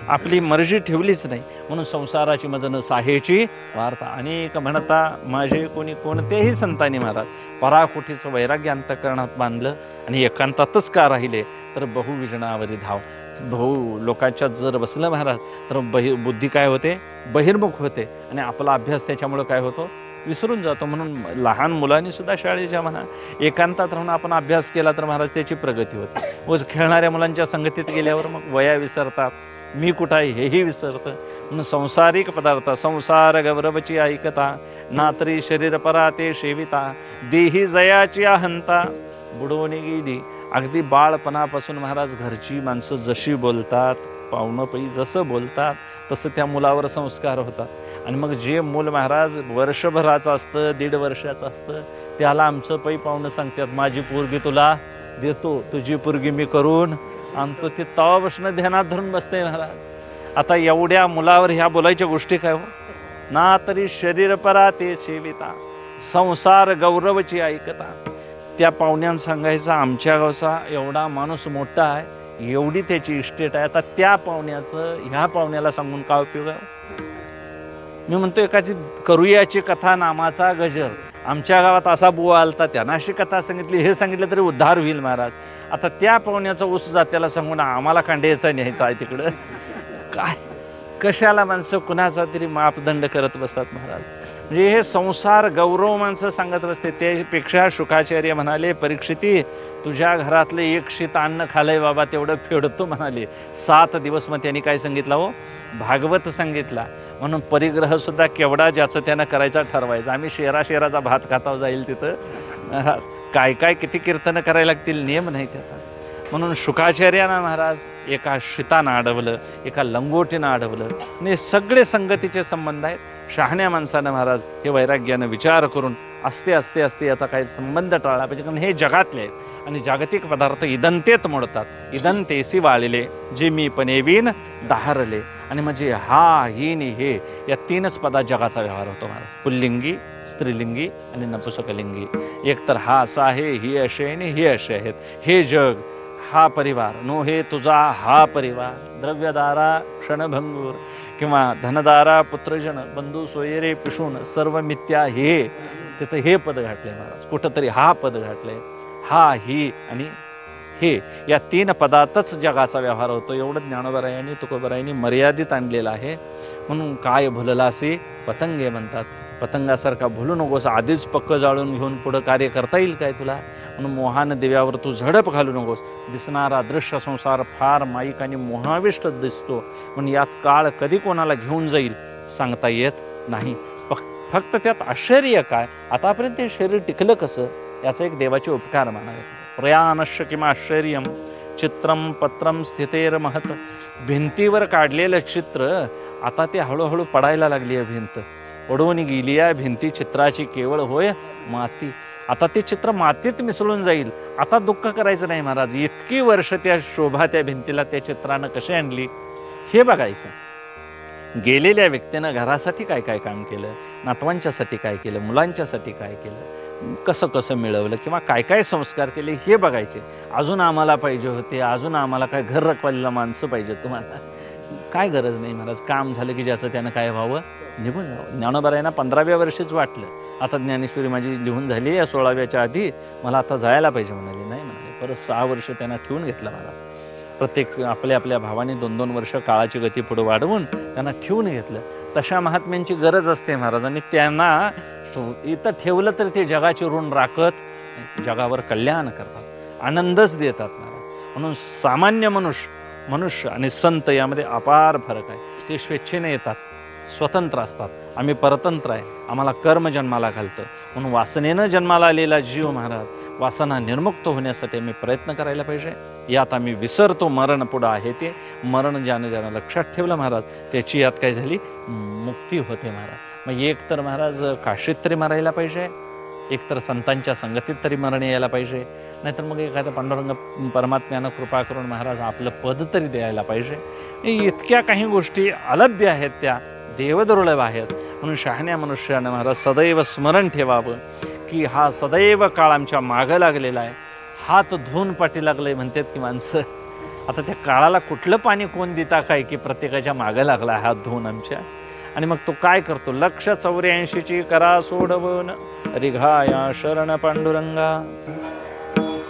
आपली मर्जी ठेवलीच नाही. म्हणून संसाराची मज न साहेची वार्ता. अनेक म्हणता माझे कोणी कोणतेही संतांनी महाराज पराकुटीचं वैराग्य अंतःकरणात बांधलं, आणि एकांतातच का राहिले तर बहुविजनावरी धाव. बहु लोकांच्यात जर बसलं महाराज तर बुद्धी काय होते, बहिर्मुख होते, आणि आपला अभ्यास त्याच्यामुळं काय होतो, विसरून जातो. म्हणून लहान मुलांनी सुद्धा शाळेच्या म्हणा एकांतात राहून आपण अभ्यास केला तर महाराज त्याची प्रगती होते. रोज खेळणाऱ्या मुलांच्या संगतीत गेल्यावर मग वया विसरतात, मी कुठं आहे हेही विसरतं. म्हणून संसारिक पदार्थ संसार गौरवची ऐकता, ना तरी शरीर पराते सेविता, देही जयाची अहंता बुडवून गेली. अगदी बाळपणापासून महाराज घरची माणसं जशी बोलतात, पाहुणं पै जसं बोलतात तसं त्या मुलावर संस्कार होतात. आणि मग जे मूल महाराज वर्षभराचं असतं, 1.5 वर्षाचं असतं, त्याला आमचं पै पाहुणं सांगतात माझी पोरगी तुला देतो, तुझी पोरगी मी करून आणतो. ते तवापासून ध्यानात धरून बसते महाराज. आता एवढ्या मुलावर ह्या बोलायच्या गोष्टी काय हो, ना तरी शरीर पराते सेविता, संसार गौरवची ऐकता. त्या पाहुण्यानं सांगायचा आमच्या गावचा एवढा माणूस मोठा आहे, एवढी त्याची इस्टेट आहे, आता त्या पाहुण्याचं ह्या पाहुण्याला सांगून काय उपयोग आहे. मी म्हणतो एकाची करूयाची कथा नामाचा गजर, आमच्या गावात असा बुवा आलता त्यांना अशी कथा सांगितली, हे सांगितलं तरी उद्धार होईल महाराज. आता त्या पाहुण्याचा ऊस जात्याला सांगून आम्हाला कांड्याचा न्यायचा आहे तिकडं, काय कशाला माणसं कुणाचा तरी मापदंड करत बसतात महाराज. म्हणजे हे संसार गौरव माणसं सांगत बसते. त्यापेक्षा शुकाचार्य म्हणाले परीक्षिती तुझ्या घरातले 1 शीत अन्न खालंय बाबा तेवढं फेडतो म्हणाले. 7 दिवस मग त्यांनी काय सांगितलं हो, भागवत सांगितला. म्हणून परिग्रह सुद्धा केवढा ज्याचं त्यानं करायचा ठरवायचा. आम्ही शेराचा भात खाताव जाईल तिथं महाराज, काय काय किती कीर्तनं करायला लागतील नियम नाही त्याचा. म्हणून शुकाचार्यानं महाराज एका शीतानं अडवलं, एका लंगोटीनं अडवलं. आणि सगळे संगतीचे संबंध आहेत. शहाण्या माणसानं महाराज हे वैराग्यानं विचार करून असते असते असते याचा काही संबंध टाळला पाहिजे. कारण हे जगातले आहेत आणि जागतिक पदार्थ इदंतेत मोडतात. इदंतेसी वाळले जे मी पण येवीन दाहरले. आणि म्हणजे हा ही नि हे या तीनच पदात जगाचा व्यवहार होतो महाराज. पुल्लिंगी, स्त्रीलिंगी आणि नपुसकलिंगी. एक तर हा असा आहे, ही असे आहे आणि हे असे आहेत. हे जग, हा परिवार नो हे तुझा हा परिवार. द्रव्यदारा क्षणभंगूर किंवा धनदारा पुत्रजन बंधू सोयरे पिशून सर्व मिथ्या. हे तिथं हे पद घातले महाराज. कुठंतरी हा पद घातले. हा ही आणि हे या तीन पदातच जगाचा व्यवहार होतो. एवढं ज्ञानोबरायांनी तुकोबरायांनी मर्यादित आणलेलं आहे. म्हणून काय भुललासी पतंगे म्हणतात. पतंगासारखा भुलू नकोस. आधीच पक्क जाळून घेऊन पुढं कार्य करता येईल काय तुला. म्हणून मोहान दिव्यावर तू झडप घालू नकोस. दिसणारा दृश्य संसार फार माईक आणि मोहाविष्ट दिसतो. म्हणून यात काळ कधी कोणाला घेऊन जाईल सांगता येत नाही. फक्त त्यात आश्चर्य काय, आतापर्यंत हे शरीर टिकलं कसं, याचा एक देवाचे उपकार मानावे. प्रयानश्य किंवा आश्चर्यम चित्रम पत्रम स्थितेर महत. भिंतीवर काढलेलं चित्र आता ते हळूहळू पडायला लागली आहे. भिंत पडून गेली आहे. भिंती चित्राची केवळ होय माती. आता ते चित्र मातीत मिसळून जाईल. आता दुःख करायचं नाही महाराज. इतकी वर्ष त्या शोभा त्या भिंतीला त्या चित्रानं कशी आणली हे बघायचं. गेलेल्या व्यक्तीनं घरासाठी काय काय काम केलं, नातवांच्यासाठी काय केलं, मुलांच्यासाठी काय केलं, कसं कसं मिळवलं किंवा काय काय संस्कार केले हे बघायचे. अजून आम्हाला पाहिजे होते, अजून आम्हाला काय घर रखवायला माणसं पाहिजे. तुम्हाला काय गरज नाही महाराज. काम झालं की ज्याचं त्यानं काय व्हावं निघून जावं. ज्ञानोबरायांना 15व्या वर्षीच वाटलं आता ज्ञानेश्वरी माझी लिहून झाली या 16व्याच्या आधी, मला आता जायला पाहिजे. म्हणाले नाही म्हणाले. परत 6 वर्ष त्यांना ठेवून घेतलं महाराज. प्रत्येक आपल्या आपल्या भावाने 2-2 वर्ष काळाची गती पुढे वाढवून त्यांना ठेवून घेतलं. तशा महात्म्यांची गरज असते महाराज. आणि त्यांना इथं ठेवलं तर ते जगाची ऋण राखत जगावर कल्याण करतात, आनंदच देतात महाराज. म्हणून सामान्य मनुष्य आणि संत यामध्ये अपार फरक आहे. ते स्वेच्छेने येतात, स्वतंत्र असतात. आम्ही परतंत्र आहे. आम्हाला कर्म जन्माला घालतं. म्हणून वासनेनं जन्माला आलेला जीव महाराज वासना निर्मुक्त होण्यासाठी आम्ही प्रयत्न करायला पाहिजे. यात आम्ही विसरतो. मरण पुढं आहे ते मरण ज्यानं लक्षात ठेवलं महाराज त्याची यात काय झाली मुक्ती होते महाराज. मग एक तर महाराज काशीत तरी मरायला पाहिजे, एक तर संतांच्या संगतीत तरी मरण यायला पाहिजे, नाहीतर मग एखाद्या पांडुरंग परमात्म्यानं कृपा करून महाराज आपलं पद तरी द्यायला पाहिजे. इतक्या काही गोष्टी अलभ्य आहेत, त्या देवदुर्लभ आहेत. म्हणून शहाण्या मनुष्यानं महाराज सदैव स्मरण ठेवावं की हा सदैव काळ आमच्या मागं लागलेला आहे. हात धुवून पाठी लागलंय म्हणतात की माणसं. आता त्या काळाला कुठलं पाणी कोण देता काय की प्रत्येकाच्या मागं लागला हात धुवून आमच्या. आणि मग तो काय करतो, 184ची करा सोडवून रिघाया शरण पांडुरंगा.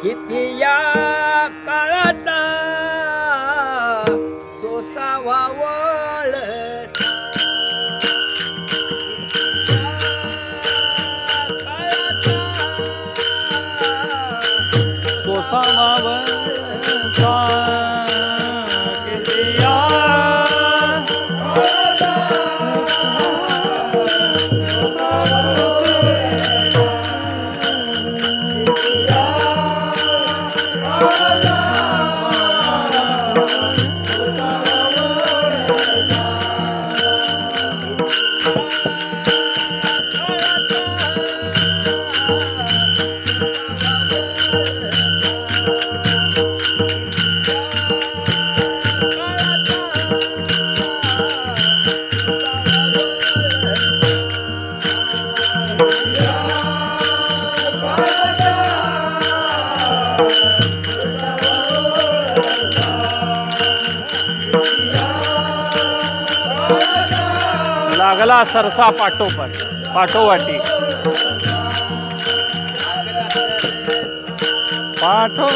किती या काळाचा सोसावा वळ लागला सरसा पाठोवाटी लागला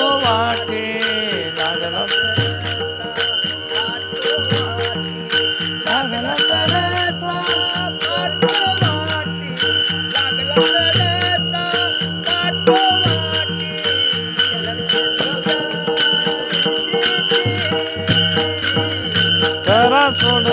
करा सोड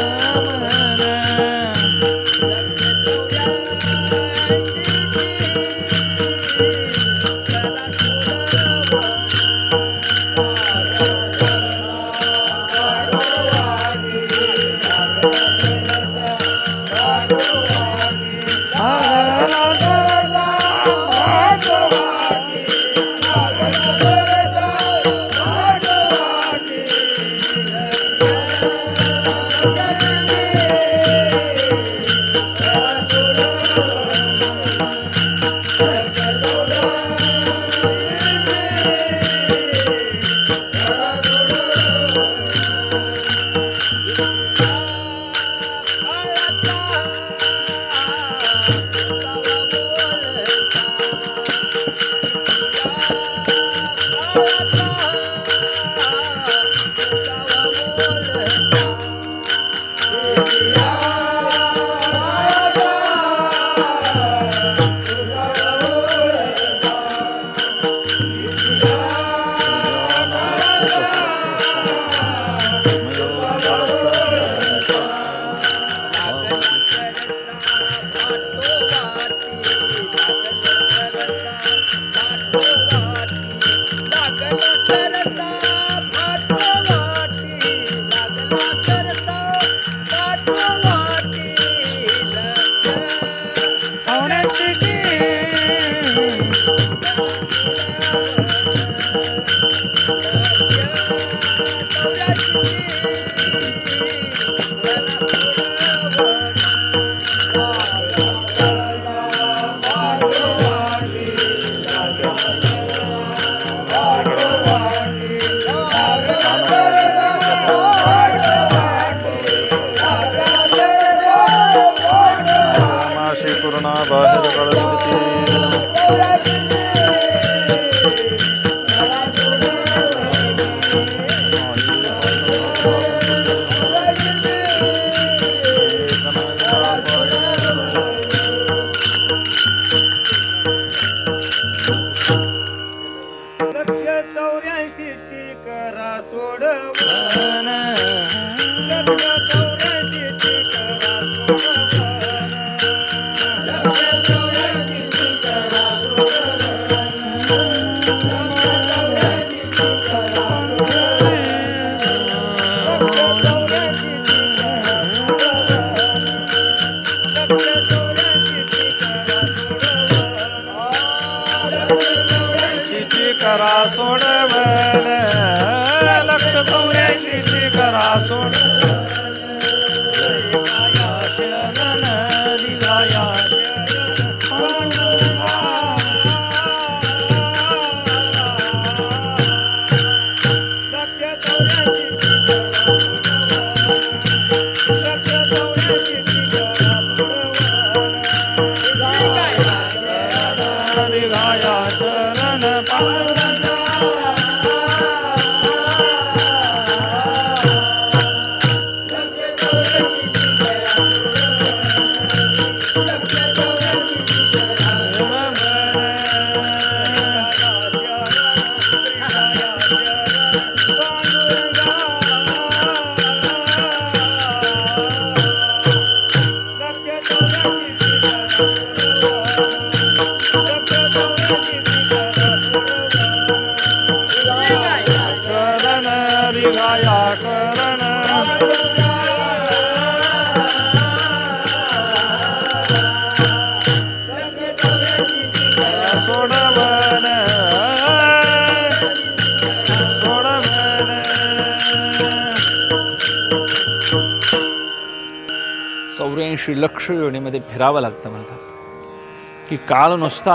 लक्ष योनीमध्ये फिरावं लागतं म्हणतात की काळ नुसता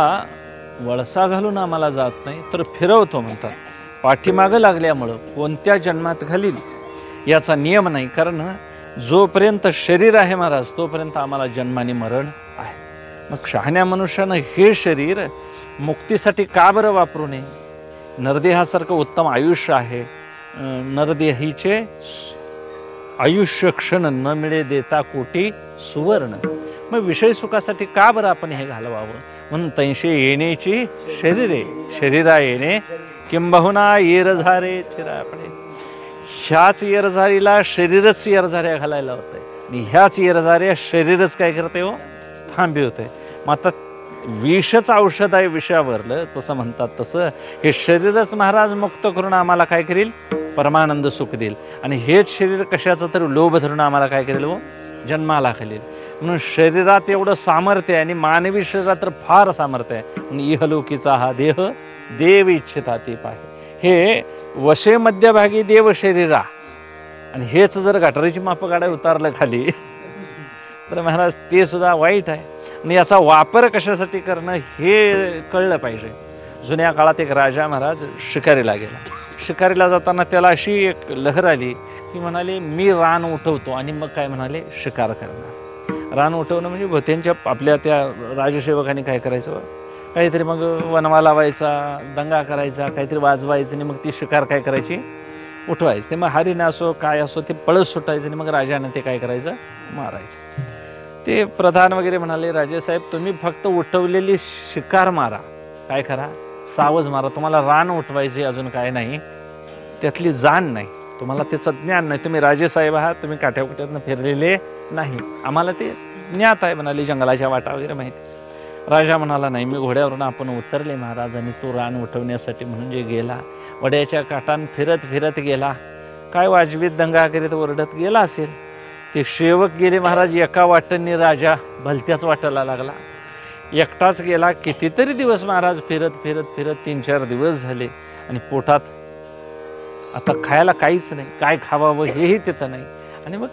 वळसा घालून आम्हाला जात नाही तर फिरवतो म्हणतात. पाठीमागं लागल्यामुळं कोणत्या जन्मात घालील याचा नियम नाही, कारण जोपर्यंत शरीर आहे महाराज तोपर्यंत आम्हाला जन्माने मरण आहे. मग शहाण्या मनुष्यानं हे शरीर मुक्तीसाठी का बरं वापरू नये? नरदेहासारखं उत्तम आयुष्य आहे, नरदेहीचे आयुष्य क्षण न मिळे देता कोटी सुवर्ण. मग विषय सुखासाठी का बरं आपण हे घालवावं? म्हणून तैसे येण्याची शरीरे शरीरा येणे किंबहुना येरझारे चिरापणे. ह्याच येरझारीला शरीरच येरझाऱ्या घालायला होतंय आणि ह्याच येरझाऱ्या शरीरच काय करते हो थांबवते. मग आता विषच औषध आहे विषयावरलं तसं म्हणतात, तसं हे शरीरच महाराज मुक्त करून आम्हाला काय करील परमानंद सुख देईल. आणि हेच शरीर कशाचं तर लोभ धरून आम्हाला काय करेल, हो जन्माला घालेल. म्हणून शरीरात एवढं सामर्थ्य आहे आणि मानवी शरीरात तर फार सामर्थ्य आहे. म्हणून इहलोकीचा हा देह देव इच्छिता ते पाहे. हे वशे मध्यभागी देव शरीरा, आणि हेच जर गटारीची मापं गाड्या उतारलं खाली तर महाराज ते सुद्धा वाईट आहे. आणि याचा वापर कशासाठी करणं हे कळलं पाहिजे. जुन्या काळात एक राजा महाराज शिकारीला गेला. शिकारीला जाताना त्याला अशी एक लहर आली की म्हणाले मी रान उठवतो, आणि मग काय म्हणाले शिकार करणार. रान उठवणं म्हणजे भोत्यांच्या आपल्या त्या राजसेवकांनी काय करायचं, काहीतरी मग वनवा लावायचा, दंगा करायचा, काहीतरी वाजवायचं, आणि मग ती शिकार काय करायची उठवायचं. ते मग हरिण असो काय असो ते पळत सुटायचं, आणि मग राजाने ते काय करायचं मारायचं. ते प्रधान वगैरे म्हणाले राजेसाहेब तुम्ही फक्त उठवलेली शिकार मारा, काय करा सावज मारा, तुम्हाला रान उठवायचे अजून काय नाही, त्यातली जाण नाही, तुम्हाला त्याचं ज्ञान नाही. तुम्ही राजेसाहेब आहात, तुम्ही काठ्याकुट्यातनं फिरलेले नाही, आम्हाला ते ज्ञात आहे म्हणाले, जंगलाच्या वाटा वगैरे माहिती. राजा म्हणाला नाही, मी घोड्यावरून आपण उतरले महाराज, आणि तो रान उठवण्यासाठी म्हणून जे गेला वड्याच्या काठान फिरत फिरत गेला, काय वाजवीत दंगा करीत ओरडत गेला असेल. ते सेवक गेले महाराज एका वाटेने, राजा भलत्याच वाटायला लागला, एकटाच गेला. कितीतरी दिवस महाराज फिरत फिरत फिरत 3-4 दिवस झाले, आणि पोटात आता खायला काहीच नाही, काय खावावं हेही तिथं नाही. आणि मग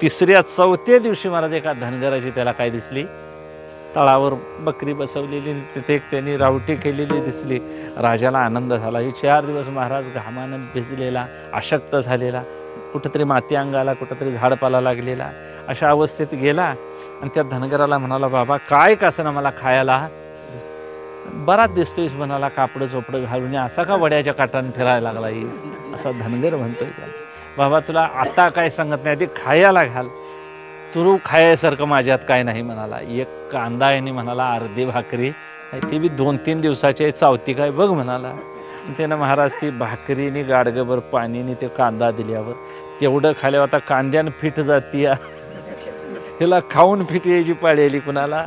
3ऱ्या-4थ्या दिवशी महाराज एका धनगराची त्याला काय दिसली, तळावर बकरी बसवलेली, तिथे एक त्यांनी रावटी केलेली दिसली. राजाला आनंद झाला. हे 4 दिवस महाराज घामानं भिजलेला, अशक्त झालेला, कुठंतरी माती अंगाला, कुठंतरी झाडपाला लागलेला, अशा अवस्थेत गेला. आणि त्या धनगराला म्हणाला बाबा काय कसं ना मला खायला, बराच दिसतोयस म्हणाला, कापडं चोपडं घालून असा का वड्याच्या काठाने फिरायला लागला येस, असा धनगर म्हणतोय त्याला. बाबा तुला आता काय सांगत नाही, आधी खायला घाल, तू खायसारखं माझ्यात काय नाही म्हणाला. एक कांदा आहे म्हणाला, अर्धी भाकरी, ती बी 2-3 दिवसाची आहे, चावती काय बघ म्हणाला. त्यानं महाराज ती भाकरीने गाडगभर पाणीने ते कांदा दिल्यावर तेवढं खाल्यावर आता कांद्यानं फिट जाती, त्याला खाऊन फिट यायची पाळी आली कुणाला,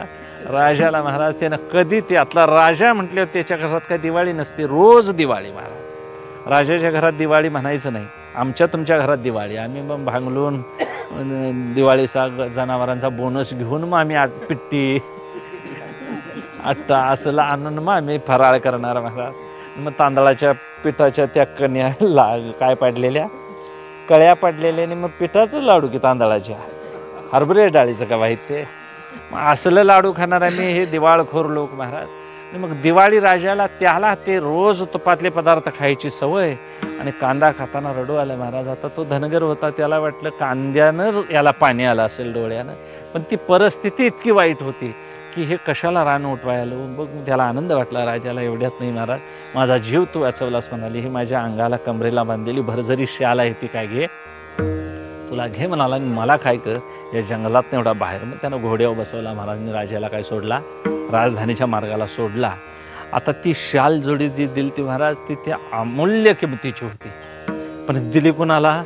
राजाला. महाराज त्यानं कधी ते आतला राजा म्हटल्यावर त्याच्या घरात काय दिवाळी नसते, रोज दिवाळी महाराज. राजाच्या घरात दिवाळी म्हणायचं नाही, आमच्या तुमच्या घरात दिवाळी. आम्ही मग भांगलून दिवाळीचा जनावरांचा बोनस घेऊन मग आम्ही पिट्टी आट्टा असं आणून मग आम्ही फराळ करणार महाराज. मग तांदळाच्या पिठाच्या त्या कण्या काय पाडलेल्या, कळ्या पाडलेल्या, आणि मग पिठाचं लाडू की तांदळाच्या, हरभरे डाळीचं का माहीत ते, मग असलं लाडू खाणार आम्ही, हे दिवाळखोर लोक महाराज. आणि मग दिवाळी राजाला त्याला ते रोज तुपातले पदार्थ खायची सवय, आणि कांदा खाताना रडू आलं महाराज. आता तो धनगर होता, त्याला वाटलं कांद्यानं याला पाणी आलं असेल डोळ्यानं, पण ती परिस्थिती इतकी वाईट होती की हे कशाला रान उठवायला. बघ त्याला आनंद वाटला राजाला, एवढ्यात नाही महाराज माझा जीव तू वाचवलास म्हणाली. ही माझ्या अंगाला कमरेला बांधलेली भरजरी शाल आहे, ती काय घे, तुला घे म्हणाला, आणि मला काय कर या जंगलात एवढा बाहेर. मग त्यानं घोड्यावर बसवला महाराजांनी, राजाला काय सोडला, राजधानीच्या मार्गाला सोडला. आता ती शाल जोडी जी दिली ती महाराज, ती त्या अमूल्य किमतीची होती, पण दिली कुणाला,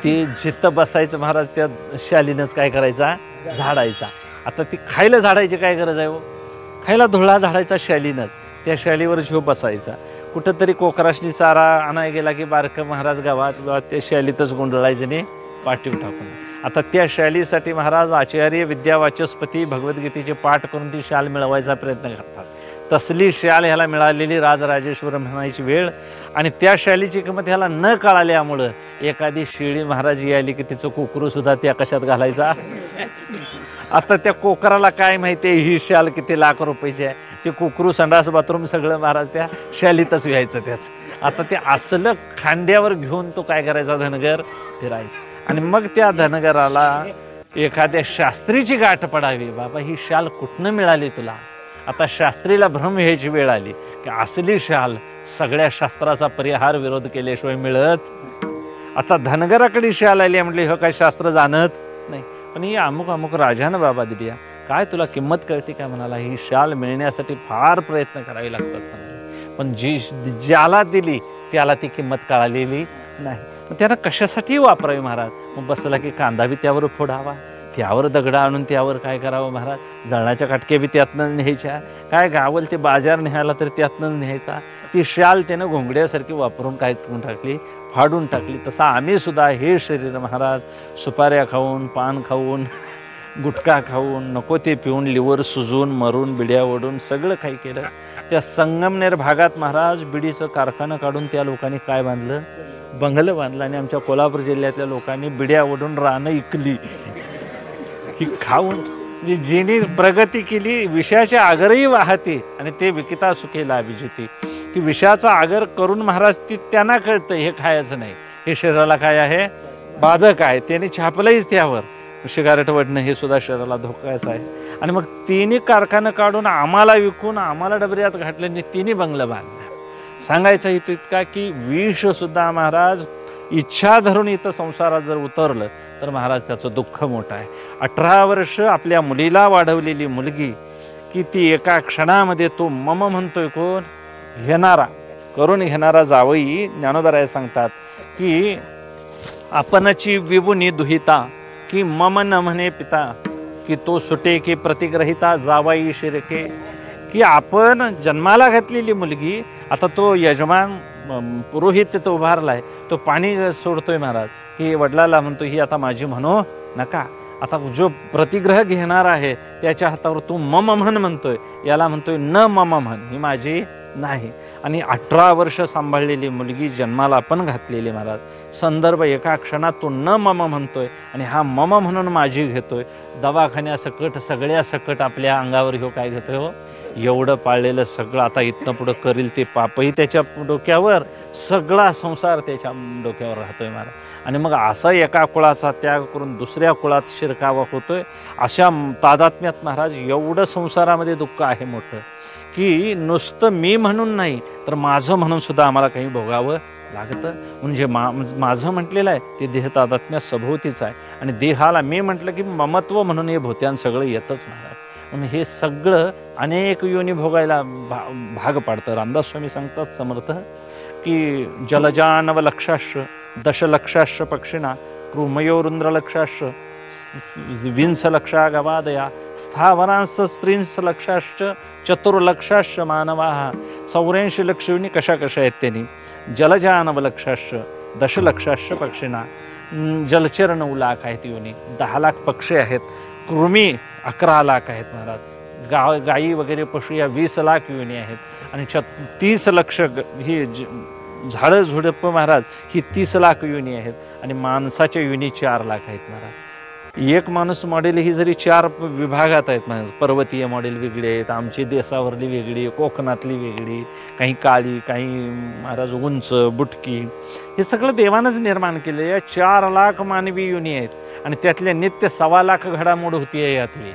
ती जिथं बसायचं महाराज त्या शालीनंच काय करायचा, झाडायचा. आता ती खायला झाडायची काय गरज आहे, खायला धुळा झाडायचा शालीनंच, त्या शालीवर झोप बसायचा. कुठंतरी कोकराशनी चारा आणाय गेला की बारकं महाराज गावात त्या शालीतच गुंडळायचं नाही पाठीव टाकून. आता त्या शालीसाठी महाराज आचार्य विद्यावाचस्पती भगवद्गीतेचे पाठ करून ती शाल मिळवायचा प्रयत्न करतात. तसली शाल ह्याला मिळालेली राजराजेश्वर म्हणायची वेळ, आणि त्या शालीची किंमत ह्याला न कळाल्यामुळं एखादी शिळी महाराज यायली की तिचं कोकरू सुद्धा त्या कशात घालायचा. आता त्या कोकराला काय माहिती आहे ही शाल किती लाख रुपयाची आहे, ते कोकरू संडास बाथरूम सगळं महाराज त्या शालीतच व्हायचं त्याच. आता ते असलं खांद्यावर घेऊन तो काय करायचा धनगर फिरायचा. आणि मग त्या धनगराला एखाद्या शास्त्रीची गाठ पडावी, बाबा ही शाल कुठनं मिळाली तुला. आता शास्त्रीला भ्रम व्हायची वेळ आली की असली शाल सगळ्या शास्त्राचा परिहार विरोध केल्याशिवाय मिळत. आता धनगराकडे शाल आली म्हटली हो काय शास्त्र जाणत नाही, पण ही अमुक अमुक राजानं बाबा दिली, काय तुला किंमत कळते का म्हणाला. ही शाल मिळण्यासाठी फार प्रयत्न करावे लागतात म्हणाले, पण ज्याला दिली त्याला ती किंमत कळालेली नाही. मग त्यांना कशासाठी वापरावी महाराज. मग बसला की कांदा बी त्यावर फोडावा, त्यावर दगडं आणून त्यावर काय करावं महाराज, जळणाच्या काटक्या बी त्यातनंच न्यायच्या, काय गावल ते बाजार न्यायला तर त्यातनंच न्यायचा, ती शाल त्यानं घोंगड्यासारखी वापरून काय करून टाकली, फाडून टाकली. तसा आम्ही सुद्धा हे शरीर महाराज सुपाऱ्या खाऊन, पान खाऊन, गुटखा खाऊन, नको ते पिऊन, लिव्हर सुजून, मरून, बिड्या ओढून सगळं काही केलं. त्या संगमनेर भागात महाराज बिडीचं कारखानं काढून त्या लोकांनी काय बांधलं, बंगलं बांधलं. आणि आमच्या कोल्हापूर जिल्ह्यातल्या लोकांनी बिड्या ओढून रानं इकली की खाऊन. जिने प्रगती केली, विषयाच्या आगरही वाहते आणि ते विकिता सुखे लाभिजिती. ती विषयाचा आगर करून महाराज ती त्यांना कळतं हे खायचं नाही, हे शरीराला काय आहे, बाधक आहे. त्याने छापलंहीच त्यावर, सिगारेट वडणं हे सुद्धा शरीराला धोकाचं आहे. आणि मग तिन्ही कारखानं काढून आम्हाला विकून आम्हाला डबऱ्यात घातल्याने तिन्ही बंगलं बांधलं. सांगायचं इथं इतका की विष सुद्धा महाराज इच्छा धरून इथं संसारात जर उतरलं तर महाराज त्याचं दुःख मोठं आहे. 18 वर्ष आपल्या मुलीला वाढवलेली मुलगी की ती एका क्षणामध्ये तो मम म्हणतोय, कोण घेणारा, करून घेणारा जावई. ज्ञानोबराय सांगतात की आपणची विवुनी दुहिता की मम न म्हणे पिता, की तो सुटे की प्रतिग्रहिता जावाई शिरके. की आपण जन्माला घातलेली मुलगी, आता तो यजमान पुरोहित तिथं उभारलाय, तो पाणी सोडतोय महाराज, की वडिलाला म्हणतो ही आता माझी म्हणू नका. आता जो प्रतिग्रह घेणार आहे त्याच्या हातावर तू मम म्हण म्हणतोय, याला म्हणतोय न मम म्हण, ही माझी नाही. आणि 18 वर्ष सांभाळलेली मुलगी जन्माला पण घातलेली महाराज, संदर्भ एका क्षणात तो न मम म्हणतोय आणि हा मम म्हणून माझी घेतोय. दवाखान्यासकट सगळ्या सकट आपल्या अंगावर ह्यो काय घेतोय, हो एवढं पाळलेलं सगळं आता इथनं पुढं करील ते पापही त्याच्या डोक्यावर, सगळा संसार त्याच्या डोक्यावर राहतोय महाराज. आणि मग असा एका कुळाचा त्याग करून दुसऱ्या कुळात शिरकावा होतोय. अशा तादात्म्यात महाराज एवढं संसारामध्ये दुःख आहे मोठं, की नुसतं मी म्हणून नाही तर माझं म्हणून सुद्धा आम्हाला काही भोगावं लागतं. म्हणजे माझं म्हटलेलं आहे ते देह तादात्म्या सभोवतीच आहे, आणि देहाला मी म्हटलं की ममत्व म्हणून हे भोत्यान सगळं येतच महाराज. म्हणून हे सगळं अनेक योनी भोगायला भाग पाडतं. रामदास स्वामी सांगतात समर्थ की जलजानव लक्षाश दशलक्षाश पक्षिणा कृमयोरुंद्रलक्षाश विंस लक्षा गवादया स्थावरांस स्त्रींस लक्षाश्च चतुर्लक्षाश मानवाः. 84 लक्ष योनी कशा कशा आहेत त्यांनी. जलजानव लक्षाश दशलक्षाश पक्षिणा, जलचर 9 लाख आहेत योनी, 10 लाख पक्षी आहेत, कृमी 11 लाख आहेत महाराज, गायी वगैरे पशु या 20 लाख योनी आहेत, आणि 30 लक्ष ही झाडं झुडप महाराज ही 30 लाख योनी आहेत, आणि माणसाच्या योनी 4 लाख आहेत महाराज. एक माणूस मॉडेल ही जरी 4 विभागात आहेत महाराज, पर्वतीय मॉडेल वेगळी आहेत, आमची देशावरली वेगळी, कोकणातली वेगळी, काही काळी, काही महाराज उंच बुटकी, हे सगळं देवानंच निर्माण केलं. या 4 लाख मानवी योनी आहेत, आणि त्यातल्या नित्य 1.25 लाख घडामोड होती. यातली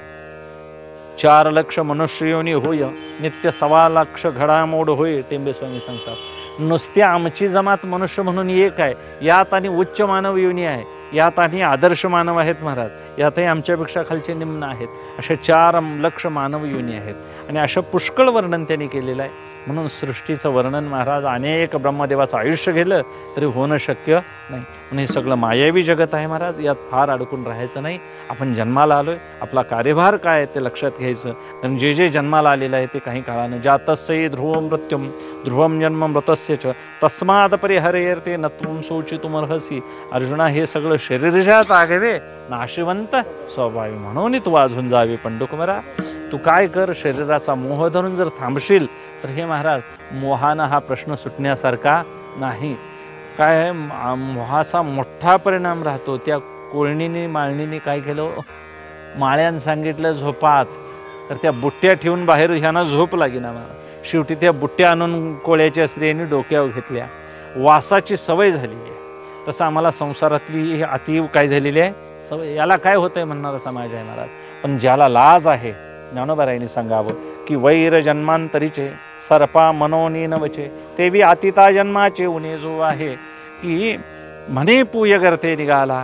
4 लक्ष मनुष्य योनी होय, नित्य 1.25 लाख घडामोड होय, टेंबे स्वामी सांगतात. नुसत्या आमची जमात मनुष्य म्हणून एक आहे, यात आणि उच्च मानव योनी आहे, यात आणि आदर्श मानव आहेत महाराज, यातही आमच्यापेक्षा खालचे निम्न आहेत. अशा 4 लक्ष मानव योनी आहेत, आणि असं पुष्कळ वर्णन त्यांनी केलेलं आहे. म्हणून सृष्टीचं वर्णन महाराज अनेक ब्रह्मदेवाचं आयुष्य गेलं तरी होणं शक्य नाही. म्हणून हे सगळं मायावी जगत आहे महाराज, यात फार अडकून राहायचं नाही. आपण जन्माला आलोय, आपला कार्यभार काय आहे ते लक्षात घ्यायचं. कारण जे जे जन्माला आलेलं आहे ते काही काळानं जातस्य ध्रुवं मृत्युम ध्रुवं जन्म मृतस्य च तस्माद परिहरेर्ते नत्वं शोचितुमर्हसि. अर्जुना, हे सगळं शरीरजात आगवे नाशिवंत स्वभावी, म्हणून तू वाजून जावे पंडुकुमारा. तू काय कर, शरीराचा मोह धरून जर थांबशील तर हे महाराज मोहानं हा प्रश्न सुटण्यासारखा नाही. काय आहे, मोहाचा मोठा परिणाम राहतो. त्या कोळणीने माळणीने काय केलं, माळ्यानं सांगितलं झोपात, तर त्या बुट्ट्या ठेवून बाहेर ह्यांना झोप लागेना महाराज. शेवटी त्या बुट्ट्या आणून कोळ्याच्या स्त्रियांनी डोक्यावर घेतल्या. वासाची सवय झालेली आहे. तसं आम्हाला संसारातली अति काय झालेली आहे सवय. याला काय होतंय म्हणणारा समाज आहे महाराज. पण ज्याला लाज आहे, ज्ञानोबारायांनी सांगावं की वैर जन्मांतरीचे सर्पा मनोनी नवचे तेवी अतिता जन्माचे उणे जो आहे. की म्हणे पूय करते निघाला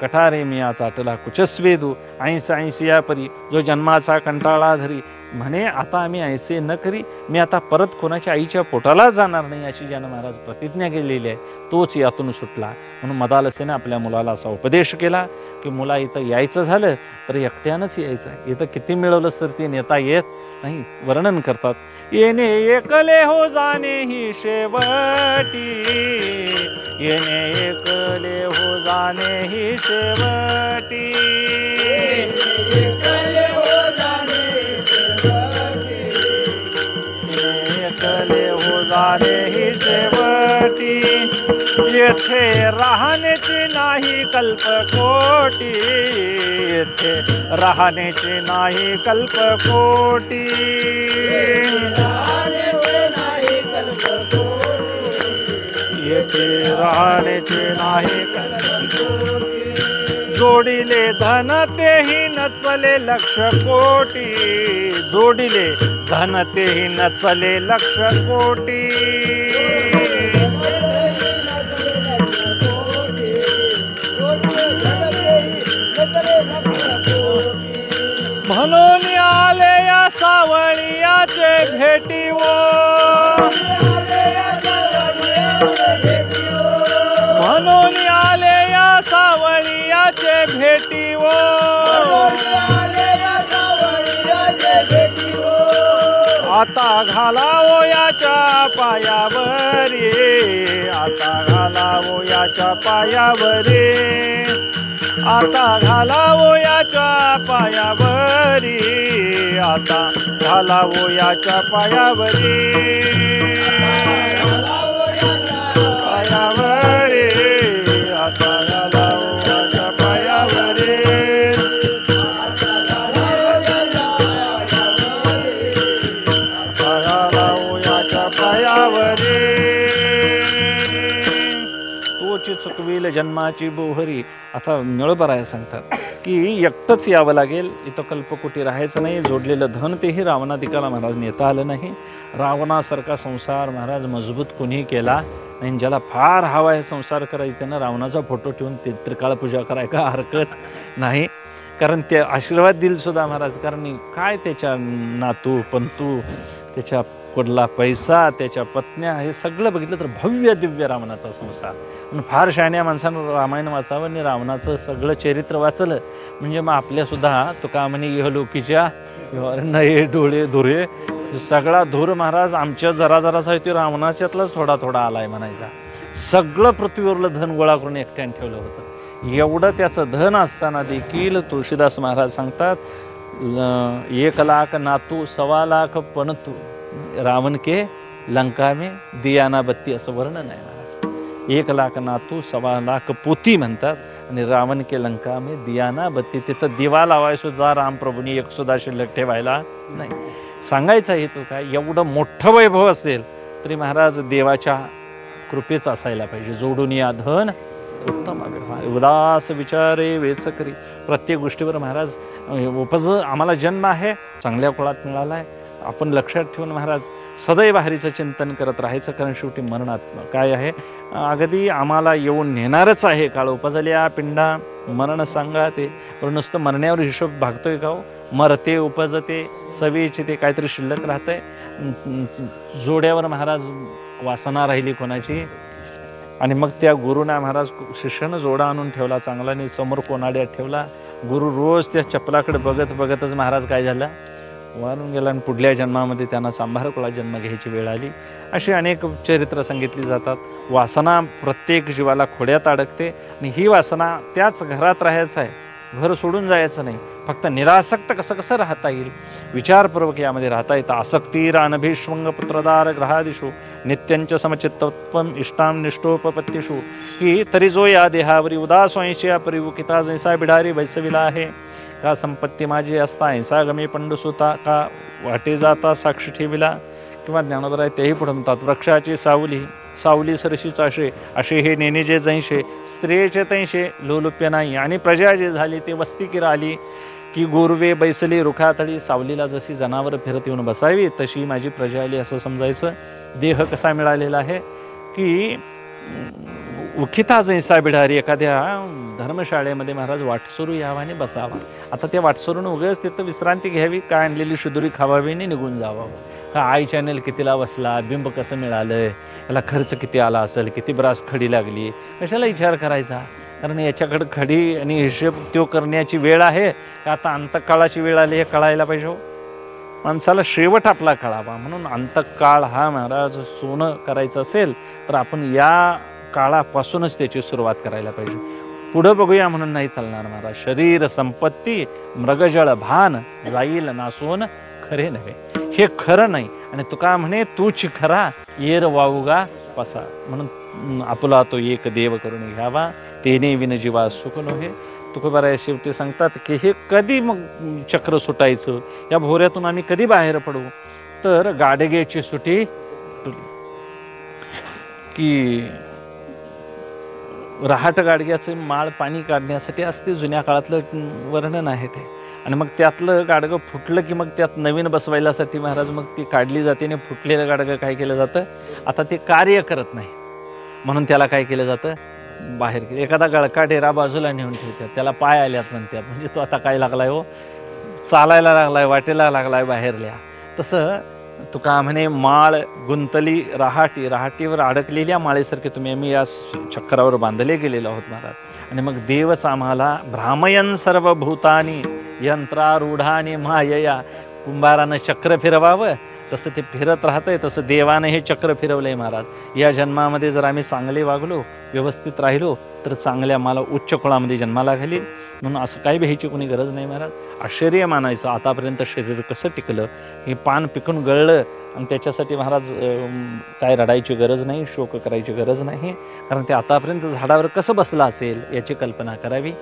कठारे मिया चाटला कुचस्वेदू. ऐंस ऐंशी या परी जो जन्माचा कंटाळा धरी म्हणे आता आम्ही ऐसे न करी, मी आता परत कोणाच्या आईच्या पोटाला जाणार नाही अशी ज्यानं महाराज प्रतिज्ञा केलेली आहे तोच यातून सुटला. म्हणून मदालसेने आपल्या मुलाला असा उपदेश केला की मुला इथं यायचं झालं तर एकट्यानंच यायचं, इथं किती मिळवलंच तर ते नेता येत नाही. वर्णन करतात, येणे एकले हो जाणे ही शेवटी, येणे एकले हो जाणे ही शेवटी, एकले हो जाणे ही शेवटी, येथे राहण्याची नाही कल्पकोटी, येथे राहण्याची नाही कल्पकोटी, येथे राहण्याची नाही कल्पकोटी, जोडिले धन तेही नचले लक्ष कोटी, जोडिले धन तेही नचले लक्ष कोटी, म्हणून आले या सावळीयाचे भेटीवो, म्हणून आले या सावळीयाचे भेटीवो, आता घालावो याच्या पायावरी, आता घालावो याच्या पायावरी, आता घालावो याच्या पायावरी, आता घालावो याच्या पायावरी, पायावरी, आता घालावो याच्या पायावरी, घालावो याच्या पायावरी, तोची चुकविल जन्माची बोहरी. आता निळबराया सांगतात की एकटंच यावं लागेल, इथं कल्पकोटी राहायचं नाही, जोडलेलं धन तेही रावणाधिकाला महाराज नेता आलं नाही. रावणासारखा संसार महाराज मजबूत कोणी केला नाही. ज्याला फार हवा आहे संसार करायचा त्यानं रावणाचा फोटो ठेवून ते त्रिकाळ पूजा कराय का हरकत नाही, कारण ते आशीर्वाद दिल सुद्धा महाराज. कारण काय त्याच्या नातू पंतू, त्याच्या कुठला पैसा, त्याच्या पत्न्या, हे सगळं बघितलं तर भव्य दिव्य रावणाचा संसार. म्हणून फार शहाण्या माणसानं रामायण वाचावं आणि रावणाचं सगळं चरित्र वाचलं म्हणजे मग आपल्यासुद्धा तुका म्हणे इहलोकीच्या नये डोळे धुरे, सगळा धूर महाराज आमच्या जरा जरासा आहे तो रावणाच्यातलाच थोडा थोडा आलाय म्हणायचा. सगळं पृथ्वीवरलं धन गोळा करून एकट्याने ठेवलं होतं. एवढं त्याचं धन असताना देखील तुळशीदास महाराज सांगतात 1 लाख नातू 1.25 लाख पणतू, रावण के लंका में दियाना बत्ती असं वर्णन आहे महाराज. 1 लाख नातू 1.25 लाख पोती म्हणतात आणि रावण के लंका में दियाना बत्ती, तिथं दिवा लावाय सुद्धा रामप्रभूंनी एक सुद्धा शिल्लक ठेवायला नाही. सांगायचा हेतू काय, एवढं मोठं वैभव असेल तरी महाराज देवाच्या कृपेच असायला पाहिजे. जोडून या धन उत्तम उदास विचारे वेच करी. प्रत्येक गोष्टीवर महाराज उपज आम्हाला जन्म आहे, चांगल्या कुळात मिळाला आहे, आपण लक्षात ठेवून महाराज सदैव हरीचं चिंतन करत राहायचं. कारण शेवटी मरणात काय आहे, अगदी आम्हाला येऊन नेणारच आहे काळ. उपजल्या पिंडा मरण सांगा ते, पण नुसतं मरण्यावर हिशोब भागतोय का हो? मरते उपजते सवेचे ते काहीतरी शिल्लक राहतंय. जोड्यावर महाराज वासना राहिली कोणाची, आणि मग त्या गुरुना महाराज शिष्यानं जोडा आणून ठेवला चांगला आणि समोर कोणाड्यात ठेवला. गुरु रोज त्या चपलाकडे बघत बघतच महाराज काय झाला, वारून गेला आणि पुढल्या जन्मामध्ये त्यांना सांभार कुळा जन्म घ्यायची वेळ आली. अशी अनेक चरित्र सांगितली जातात. वासना प्रत्येक जीवाला खोड्यात अडकते आणि ही वासना त्याच घरात राहायचं आहे, घर सोडून जायचं नाही. फक्त निरासक्त कसं कसं राहता येईल विचारपूर्वक यामध्ये राहता येतं. आसक्ती रानभीष्वंग पुत्रदार ग्रहादिषु नित्यांच समचित्तत्वम इष्टाम निष्ठोपपत्तीषु, की तरी जो या देहावरी उदास ऐंशी परिवुकिता जैसा बिडारी वैसविला आहे, का संपत्ती माझी असता ऐसा गमी पंडुसुता, का वाटे जाता साक्षी ठेविला. किंवा ज्ञानोदर आहे तेही पुढे म्हणतात, वृक्षाची सावली सावली सरशी चाशे असे हे नेणे जे जैसे, स्त्रियेचे तैसे लोलुप्य नाही, आणि प्रजा जे झाली ते वस्ती की राहिली, की गोरवे बैसली रुखातळी. सावलीला जशी जनावर फिरत येऊन बसावी तशी माझी प्रजा आली असं समजायचं. देह कसा मिळालेला आहे की उखिता जैसा बिडारी, एखाद्या धर्मशाळेमध्ये महाराज वाटसरू यावा आणि बसावा. आता त्या वाटसरून उगाच तिथं विश्रांती घ्यावी का, आणलेली शुदुरी खावावी आणि निघून जावावं का, आई चॅनल कितीला बसला, बिंब कसं मिळालं, याला खर्च किती आला असेल, किती ब्रास खडी लागली, कशाला विचार करायचा. कारण याच्याकडं खडी आणि हिशेब तो करण्याची वेळ आहे का आता अंतकाळाची वेळ आली हे कळायला पाहिजे. माणसाला शेवट आपला कळावा. म्हणून अंतकाळ हा महाराज सोनं करायचं असेल तर आपण या काळापासूनच त्याची सुरुवात करायला पाहिजे. पुढं बघूया म्हणून नाही चालणार महाराज. शरीर संपत्ती मृगजळ भान जाईल नासून खरे नव्हे, हे खरं नाही. आणि तुका म्हणे तूच खरा येर वाऊगा पसा. म्हणून आपुला तो एक देव करून घ्यावा, तेने विन जीवा सुख नव्हे. तुकोबाराय शेवटी सांगतात की हे कधी मग चक्र सुटायचं, या भोऱ्यातून आम्ही कधी बाहेर पडू. तर गाडग्याची सुटी की रहाट गाडग्याचं माळ पाणी काढण्यासाठी असते, जुन्या काळातलं वर्णन आहे ते. आणि मग त्यातलं गाडगं फुटलं की मग त्यात नवीन बसवायलासाठी महाराज मग ती काढली जाते आणि फुटलेलं गाडगं काय केलं जातं, आता ते कार्य करत नाही म्हणून त्याला काय केलं जातं, बाहेर केलं. एखादा गळका डेरा बाजूला नेऊन ठेवतात, त्याला पाय आल्यात म्हणतात, म्हणजे तो आता काय लागलाय हो, चालायला लागलाय, वाटेला लागलाय बाहेरल्या. तसं तुका म्हणे माळ गुंतली राहाटी, राहाटीवर अडकलेल्या माळेसारखे तुम्ही आम्ही या चक्रावर बांधले गेलेलो आहोत महाराज. आणि मग देवच आम्हाला भ्रामयन सर्व भूतानी यंत्रारूढाने मायया. कुंभारानं चक्र फिरवावं तसं ते फिरत राहतंय, तसं देवानं हे चक्र फिरवलंय महाराज. या जन्मामध्ये जर आम्ही चांगले वागलो, व्यवस्थित राहिलो तर चांगल्या मला उच्च कुळामध्ये जन्माला घालील. म्हणून असं काही भ्यायची कोणी गरज नाही महाराज. आश्चर्य मानायचं आतापर्यंत शरीर कसं टिकलं, हे पान पिकून गळलं आणि त्याच्यासाठी महाराज काय रडायची गरज नाही, शोक करायची गरज नाही. कारण ते आतापर्यंत झाडावर कसं बसलं असेल याची कल्पना करावी.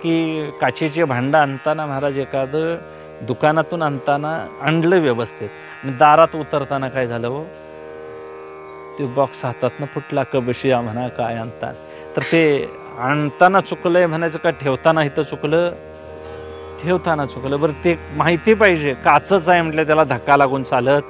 की काचेचे भांडं आणताना महाराज एखादं दुकानातून आणताना आणलं व्यवस्थित आणि दारात उतरताना काय झालं हो, ते बॉक्स हातातनं फुटला, कबशी म्हणा काय आणतात. तर ते आणताना चुकलंय म्हणायचं का ठेवताना इथं चुकलं, ठेवताना चुकलं. बरं ते माहिती पाहिजे, काचच आहे म्हटलं त्याला धक्का लागून चालत.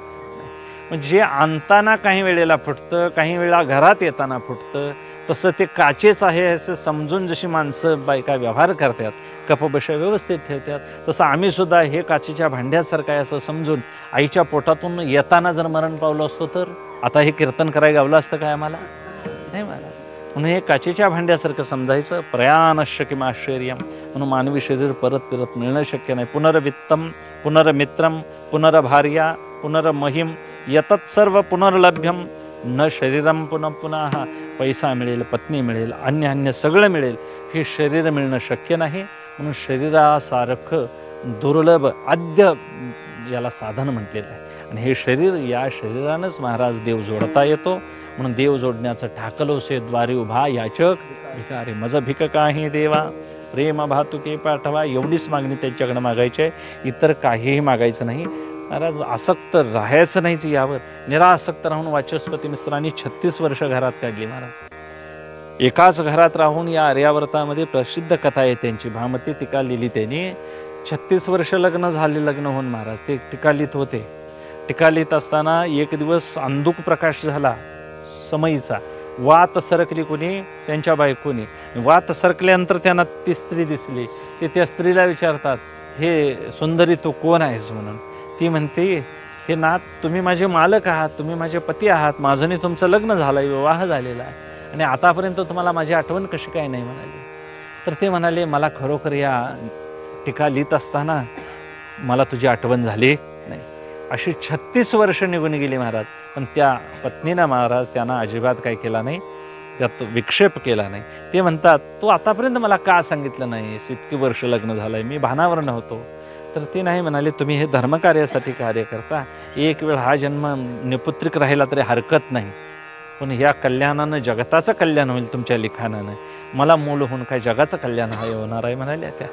म्हणजे आणताना काही वेळेला फुटतं, काही वेळा घरात येताना फुटतं. तसं ते काचेच आहे असं समजून जशी माणसं बायका व्यवहार करतात, कपबशा व्यवस्थित ठेवतात, तसं आम्ही सुद्धा हे काचेच्या भांड्यासारखं आहे असं समजून आईच्या पोटातून येताना जर मरण पावलं असतो तर आता हे कीर्तन करायला गावलं असतं काय आम्हाला, नाही मला. म्हणून हे काचेच्या भांड्यासारखं समजायचं. प्रयाणश्य किमाश्चर्यम. म्हणून मानवी शरीर परत परत मिळणं शक्य नाही. पुनर्वित्तम पुनर्मित्रम पुनर्भार्या पुनर्महिम यतत् सर्व पुनर्लभ्यम न शरीरम पुनः पुन्हा. पैसा मिळेल, पत्नी मिळेल, अन्य सगळं मिळेल, हे शरीर मिळणं शक्य नाही. म्हणून शरीरासारखं दुर्लभ आद्य याला साधन म्हटलेलं आहे. आणि हे शरीर, या शरीरानंच महाराज देव जोडता येतो. म्हणून देव जोडण्याचं ठाकलोसे द्वारी उभा याचक भिकारी मज भिक काही देवा प्रेम भातुके पाठवा. एवढीच मागणी त्यांच्याकडे मागायची आहे, इतर काहीही मागायचं नाही महाराज. आसक्त राहायचं नाहीच यावर. निरासक्त राहून वाचस्पती मिश्रांनी 36 वर्ष घरात काढली महाराज. एकाच घरात राहून या आर्यावर्तामध्ये प्रसिद्ध कथा आहे त्यांची. भामती टीका लिहिली त्यांनी. 36 वर्ष लग्न होऊन महाराज ते टीका लिहित होते. टीका लिहित असताना एक दिवस अंधुक प्रकाश झाला समयीचा. वात सरकली कोणी, त्यांच्या बायकोनी. वात सरकल्यानंतर त्यांना ती स्त्री दिसली. ते त्या स्त्रीला विचारतात, हे सुंदरी तू कोण आहेस म्हणून. ती म्हणते, हे नाथ तुम्ही माझे मालक आहात, तुम्ही माझे पती आहात, माझं तुमचं लग्न झालंय, विवाह झालेला आहे, आणि आतापर्यंत तुम्हाला माझी आठवण कशी काय नाही म्हणाली. तर ते म्हणाले, मला खरोखर या टीका लिहित असताना मला तुझी आठवण झाली नाही. अशी 36 वर्ष निघून गेली महाराज. पण त्या पत्नीनं महाराज त्यांना अजिबात काय केला नाही, त्यात विक्षेप केला नाही. ते म्हणतात, तू आतापर्यंत मला का सांगितलं नाहीस, इतकी वर्ष लग्न झालंय, मी भानावर नव्हतो. तर ते नाही म्हणाले, तुम्ही हे धर्मकार्यासाठी कार्य करता, एक वेळ हा जन्म निपुत्रिक राहिला तरी हरकत नाही, पण या कल्याणानं जगताचं कल्याण होईल तुमच्या लिखाणानं. मला मूल होऊन काय जगाचं कल्याण होणार आहे म्हणाल्या त्या.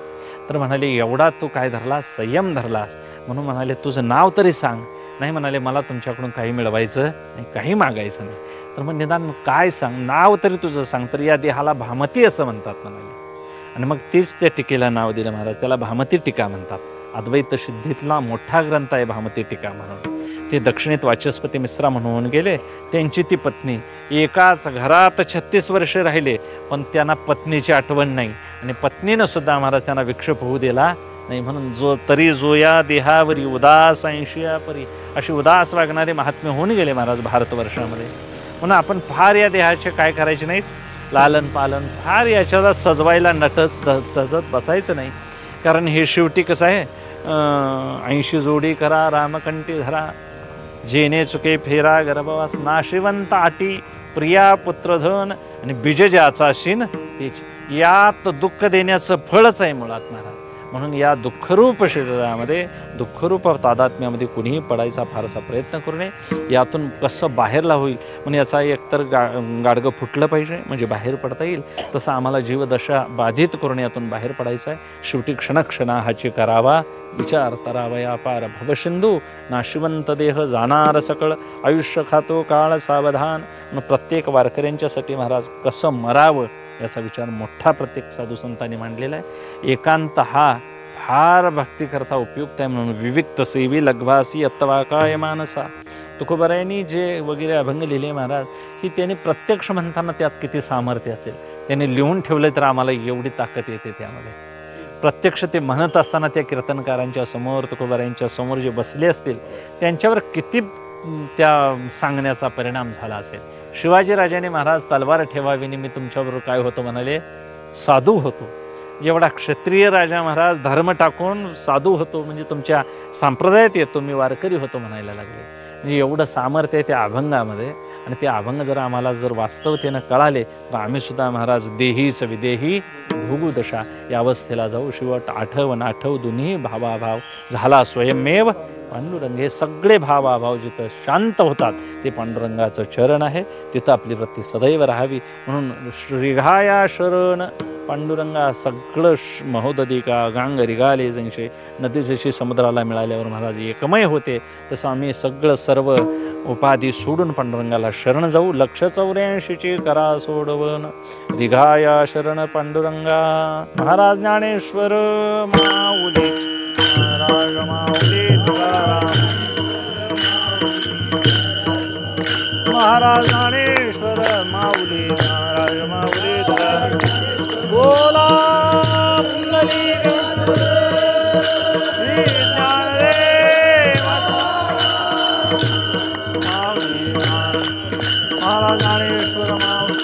तर म्हणाले, एवढा तू काय धरलास, संयम धरलास, म्हणून म्हणाले तुझं नाव तरी सांग. नाही म्हणाले, मला तुमच्याकडून काही मिळवायचं नाही, काही मागायचं नाही. तर मग निदान काय सांग, नाव तरी तुझं सांग. तर या देहाला भामती असं म्हणतात म्हणाले. आणि मग तीच त्या टीकेला नाव दिलं महाराज. त्याला भामती टीका म्हणतात. अद्वैत सिद्धीतला मोठा ग्रंथ आहे भामती टीका म्हणून. ते दक्षिणेत वाचस्पती मिश्रा म्हणून गेले. त्यांची ती पत्नी एकाच घरात 36 वर्षे राहिले, पण त्यांना पत्नीची आठवण नाही आणि पत्नीनं सुद्धा महाराज त्यांना विक्षेप होऊ दिला नाही. म्हणून जो या देहावरी उदास 80 परी अशी उदास वागणारे महात्मे होऊन गेले महाराज भारतवर्षामध्ये. म्हणून आपण फार या देहाचे काय करायचे नाहीत, लालन पालन फार याच्याला सजवायला नटत तसत बसायचं नाही. कारण हे शेवटी कसं आहे, 80 जोडी करा रामकंठी धरा, जेने चुके फेरा गर्भवास, नाशिवंत आटी प्रिया पुत्रधन आणि बीज ज्याचा शिन तेच. यात दुःख देण्याचं फळच आहे मुळात महाराज. म्हणून या दुःखरूप शरीरामध्ये दुःखरूप तादात्म्यामध्ये कुणीही पडायचा फारसा प्रयत्न करू नये. यातून कसं बाहेरला होईल म्हणजे याचा एकतर गाडगं फुटलं पाहिजे म्हणजे बाहेर पडता येईल. तसं आम्हाला जीवदशा बाधित करून यातून बाहेर पडायचं आहे. शेवटी क्षणक्षणा हाची करावा विचार तरावया पार भवसिंधू, नाशिवंत देह जाणार सकळ, आयुष्य खातो काळ सावधान. प्रत्येक वारकऱ्यांच्यासाठी महाराज कसं मरावं याचा विचार मोठा प्रत्येक साधू संतांनी मांडलेला आहे. एकांत हा फार भक्तीकरता उपयुक्त आहे. म्हणून विविक्त सेवी लघवासी अत्वा काय मानसा. तुकोबारायांनी जे वगैरे अभंग लिहिले महाराज, की त्यांनी प्रत्यक्ष म्हणताना त्यात किती सामर्थ्य असेल. त्यांनी लिहून ठेवले तर आम्हाला एवढी ताकद येते त्यामध्ये. प्रत्यक्ष ते म्हणत असताना त्या कीर्तनकारांच्या समोर तुकोबारायांच्या समोर जे बसले असतील त्यांच्यावर किती त्या सांगण्याचा परिणाम झाला असेल. शिवाजी राजाने महाराज तलवार ठेवावी मी तुमच्याबरोबर काय होतो म्हणाले, साधू होतो. एवढा क्षत्रिय राजा महाराज धर्म टाकून साधू होतो म्हणजे तुमच्या संप्रदायात येतो मी वारकरी होतो म्हणायला लागले. म्हणजे एवढं सामर्थ्य आहे त्या अभंगामध्ये. आणि ते अभंग जर आम्हाला जर वास्तवतेनं कळाले तर आम्ही सुद्धा महाराज देहीच विदेही भोगू दशा या अवस्थेला जाऊ. शेवट आठव नाठव दोन्ही भावाभाव झाला स्वयंमेव पांडुरंग. हे सगळे भावाभाव जिथं शांत होतात ते पांडुरंगाचं चरण आहे. तिथं आपली वृत्ती सदैव राहावी. म्हणून श्रीघाया शरण पांडुरंगा सगळं महोदधी का गांग रिगाले जंशे. नदी जशी समुद्राला मिळाल्यावर महाराज एकमय होते तसं आम्ही सगळं सर्व उपाधी सोडून पांडुरंगाला शरण जाऊ. लक्ष 84ची करा सोडवन रिघाया शरण पांडुरंगा. महाराज ज्ञानेश्वर माऊली महाराज माऊली तुकाराम, महाराज ज्ञानेश्वर माऊली महाराज माऊली तुकाराम. बोला पुंडलिक श्री ज्ञानदेव माऊली महाराज ज्ञानेश्वर माऊली.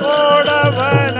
सोडवन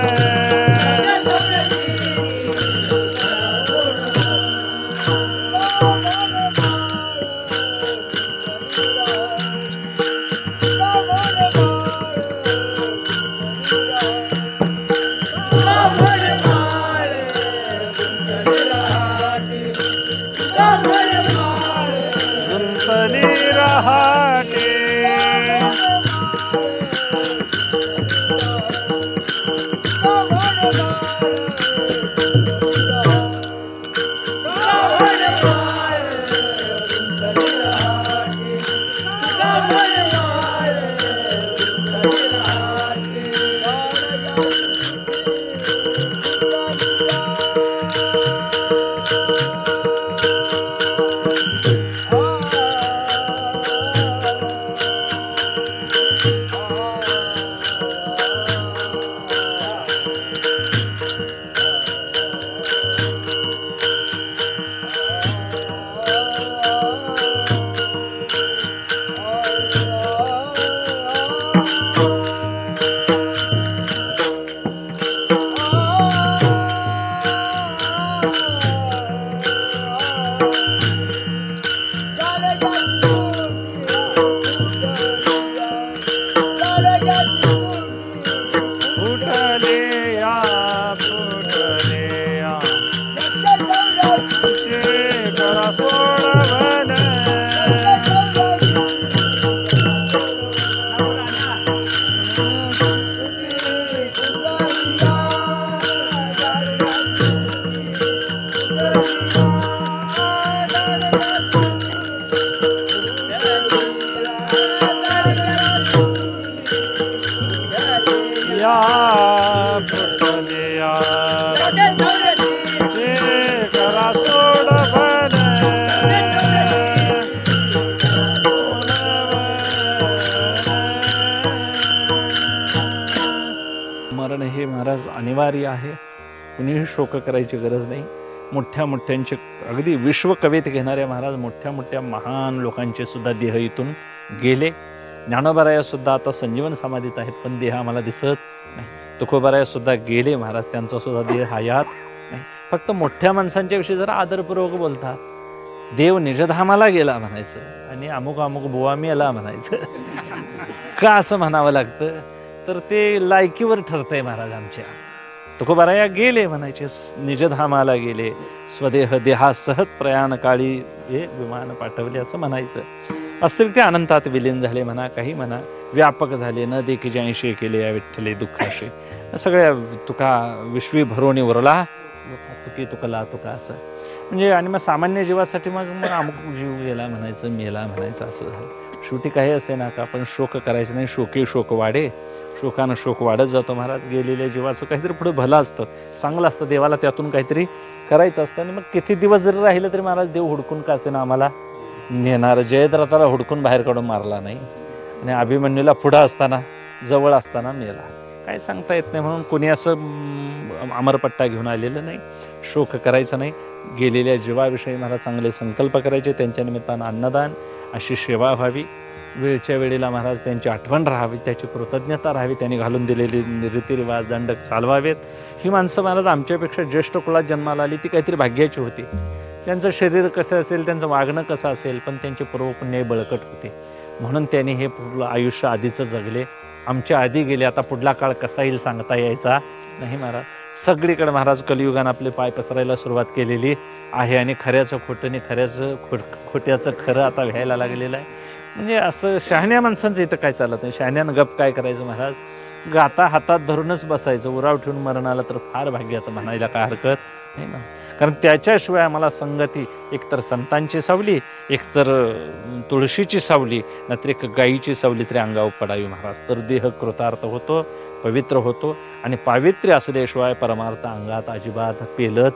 मरण हे महाराज अनिवार्य आहे, कुणीही शोक करायची गरज नाही. मोठ्या मोठ्यांचे अगदी विश्वकवेत घेणाऱ्या महाराज मोठ्या मोठ्या महान लोकांचे सुद्धा देह इथून गेले. ज्ञानोबाराया सुद्धा आता संजीवन समाधीत आहेत, पण देह आम्हाला दिसत नाही. तुकोबाराया सुद्धा गेले महाराज, त्यांचा सुद्धा देह हयात नाही. फक्त मोठ्या माणसांच्या विषयी जरा आदरपूर्वक बोलतात. देव निजधामाला गेला म्हणायचं आणि अमुक अमुक बुवा मेला म्हणायचं. का असं म्हणावं लागतं तर ते लायकीवर ठरतंय महाराज. आमच्या तुकोबाराया गेले म्हणायचे, निजधामाला गेले, स्वदेह देहासहत प्रयाण काळी हे विमान पाठवले असं म्हणायचं. वास्तविक ते अनंतात विलीन झाले म्हणा, काही म्हणा, व्यापक झाले, न देखी 80 केले या विठ्ठले दुःखाशे. सगळ्या तुका विश्वी भरोणी उरला, तुकी तुकला तुका असं म्हणजे. आणि मग सामान्य जीवासाठी मग अमुक जीव गेला म्हणायचं, मेला म्हणायचं, असं झालं. शेवटी काही असे ना का आपण शोक करायचं नाही. शोके शोक वाढे, शोकानं शोक वाढत जातो महाराज. गेलेल्या जीवाचं काहीतरी पुढे भलं असतं, चांगलं असतं, देवाला त्यातून काहीतरी करायचं असतं. आणि मग किती दिवस जरी राहिलं तरी महाराज देव हुडकून का असे ना आम्हाला नेणार. जयद्रथाला हुडकून बाहेर काढून मारला नाही आणि अभिमन्यूला पुढं असताना जवळ असताना मेला. काय सांगता येत नाही. म्हणून कोणी असं अमरपट्टा घेऊन आलेलं नाही. शोक करायचा नाही. गेलेल्या जीवाविषयी मला चांगले संकल्प करायचे, त्यांच्या निमित्तानं अन्नदान, अशी सेवा व्हावी, वेळच्या वेळेला महाराज त्यांची आठवण राहावी, त्याची कृतज्ञता राहावी, त्यांनी घालून दिलेले रीतिरिवाज दंडक चालवावेत. ही माणसं महाराज आमच्यापेक्षा ज्येष्ठ कुळात जन्माला आली ती काहीतरी भाग्याची होती. त्यांचं शरीर कसं असेल, त्यांचं वागणं कसं असेल, पण त्यांचे पूर्वपुण्य बळकट होते. म्हणून त्यांनी हे पूर्ण आयुष्य आधीचं जगले. आमच्या आधी गेले. आता पुढला काळ कसा येईल सांगता यायचा नाही महाराज. सगळीकडे महाराज कलियुगानं आपले पाय पसरायला सुरुवात केलेली आहे आणि खऱ्याचं खोटं आणि खऱ्याचं खोट्याचं खरं आता व्हायला लागलेलं आहे. म्हणजे असं शहाण्या माणसांचं इथं काय चालत नाही. शहाण्यानं गप काय करायचं महाराज, गाता हातात धरूनच बसायचं. उराव ठेवून मरण आलं तर फार भाग्याचं म्हणायला काय हरकत नाही ना. कारण त्याच्याशिवाय आम्हाला संगती एकतर संतांची सावली, एकतर तुळशीची सावली, नाहीतर एक गायीची सावली तरी अंगावर पडावी महाराज. तर देह कृतार्थ होतो, पवित्र होतो. आणि पावित्र्य असल्याशिवाय परमार्थ अंगात अजिबात पेलत.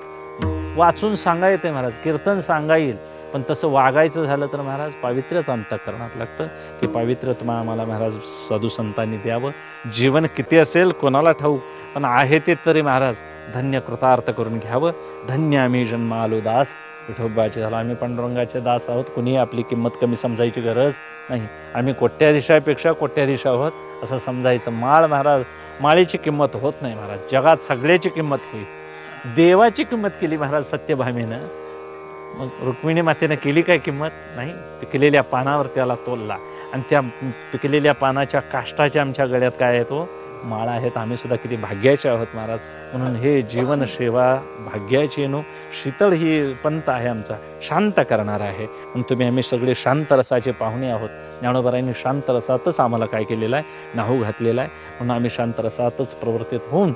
वाचून सांगा येते महाराज, कीर्तन सांगा येईल, पण तसं वागायचं झालं तर महाराज पावित्र्यच अंतःकरणात लागतं. ते पावित्र्य तुम्हाला आम्हाला महाराज साधू संतांनी द्यावं. जीवन किती असेल कोणाला ठाऊक, पण आहे ते तरी महाराज धन्य कृतार्थ करून घ्यावं. धन्य आम्ही जन्मालो दास, विठोबाचे झालं. आम्ही पांडुरंगाचे दास आहोत. कुणीही आपली किंमत कमी समजायची गरज नाही. आम्ही कोट्याधीशापेक्षा कोट्याधीश आहोत असं समजायचं. माळ महाराज, माळेची किंमत होत नाही महाराज. जगात सगळ्याची किंमत होईल. देवाची किंमत केली महाराज सत्यभामेनं. मग रुक्मिणी मातेनं केली काय किंमत नाही, पिकलेल्या पानावर त्याला तोलला आणि त्या पिकलेल्या पानाच्या काष्टाच्या आमच्या गळ्यात काय आहे तो माळा आहेत. आम्ही सुद्धा किती भाग्याचे आहोत महाराज. म्हणून हे जीवन सेवा भाग्याची नो शीतळ ही पंथ आहे आमचा, शांत करणारा आहे. म्हणून तुम्ही आम्ही सगळे शांत रसाचे पाहुणे आहोत. ज्ञानोबारायांनी शांत रसातच आम्हाला काय केलेलं आहे, न्हाऊ घातलेला आहे. म्हणून आम्ही शांत रसातच प्रवर्तित होऊन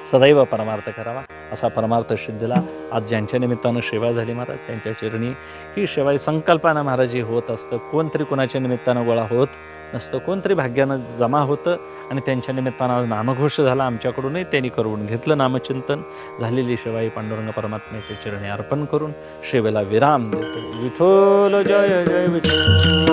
सदैव परमार्थ करावा असा परमार्थ सिद्धीला आज ज्यांच्या निमित्तानं सेवा झाली महाराज त्यांच्या चरणी ही सेवा संकल्पना महाराज ही होत असतं. कोणतरी कोणाच्या निमित्तानं गोळा होत नसतं, कोणतरी भाग्यानं जमा होतं आणि त्यांच्या निमित्तानं नामघोष झाला. आमच्याकडूनही त्यांनी करून घेतलं नामचिंतन. झालेली सेवा ही पांडुरंग परमात्म्याच्या चरणी अर्पण करून सेवेला विराम देतो. विठ्ठल जय जय विठ्ठल.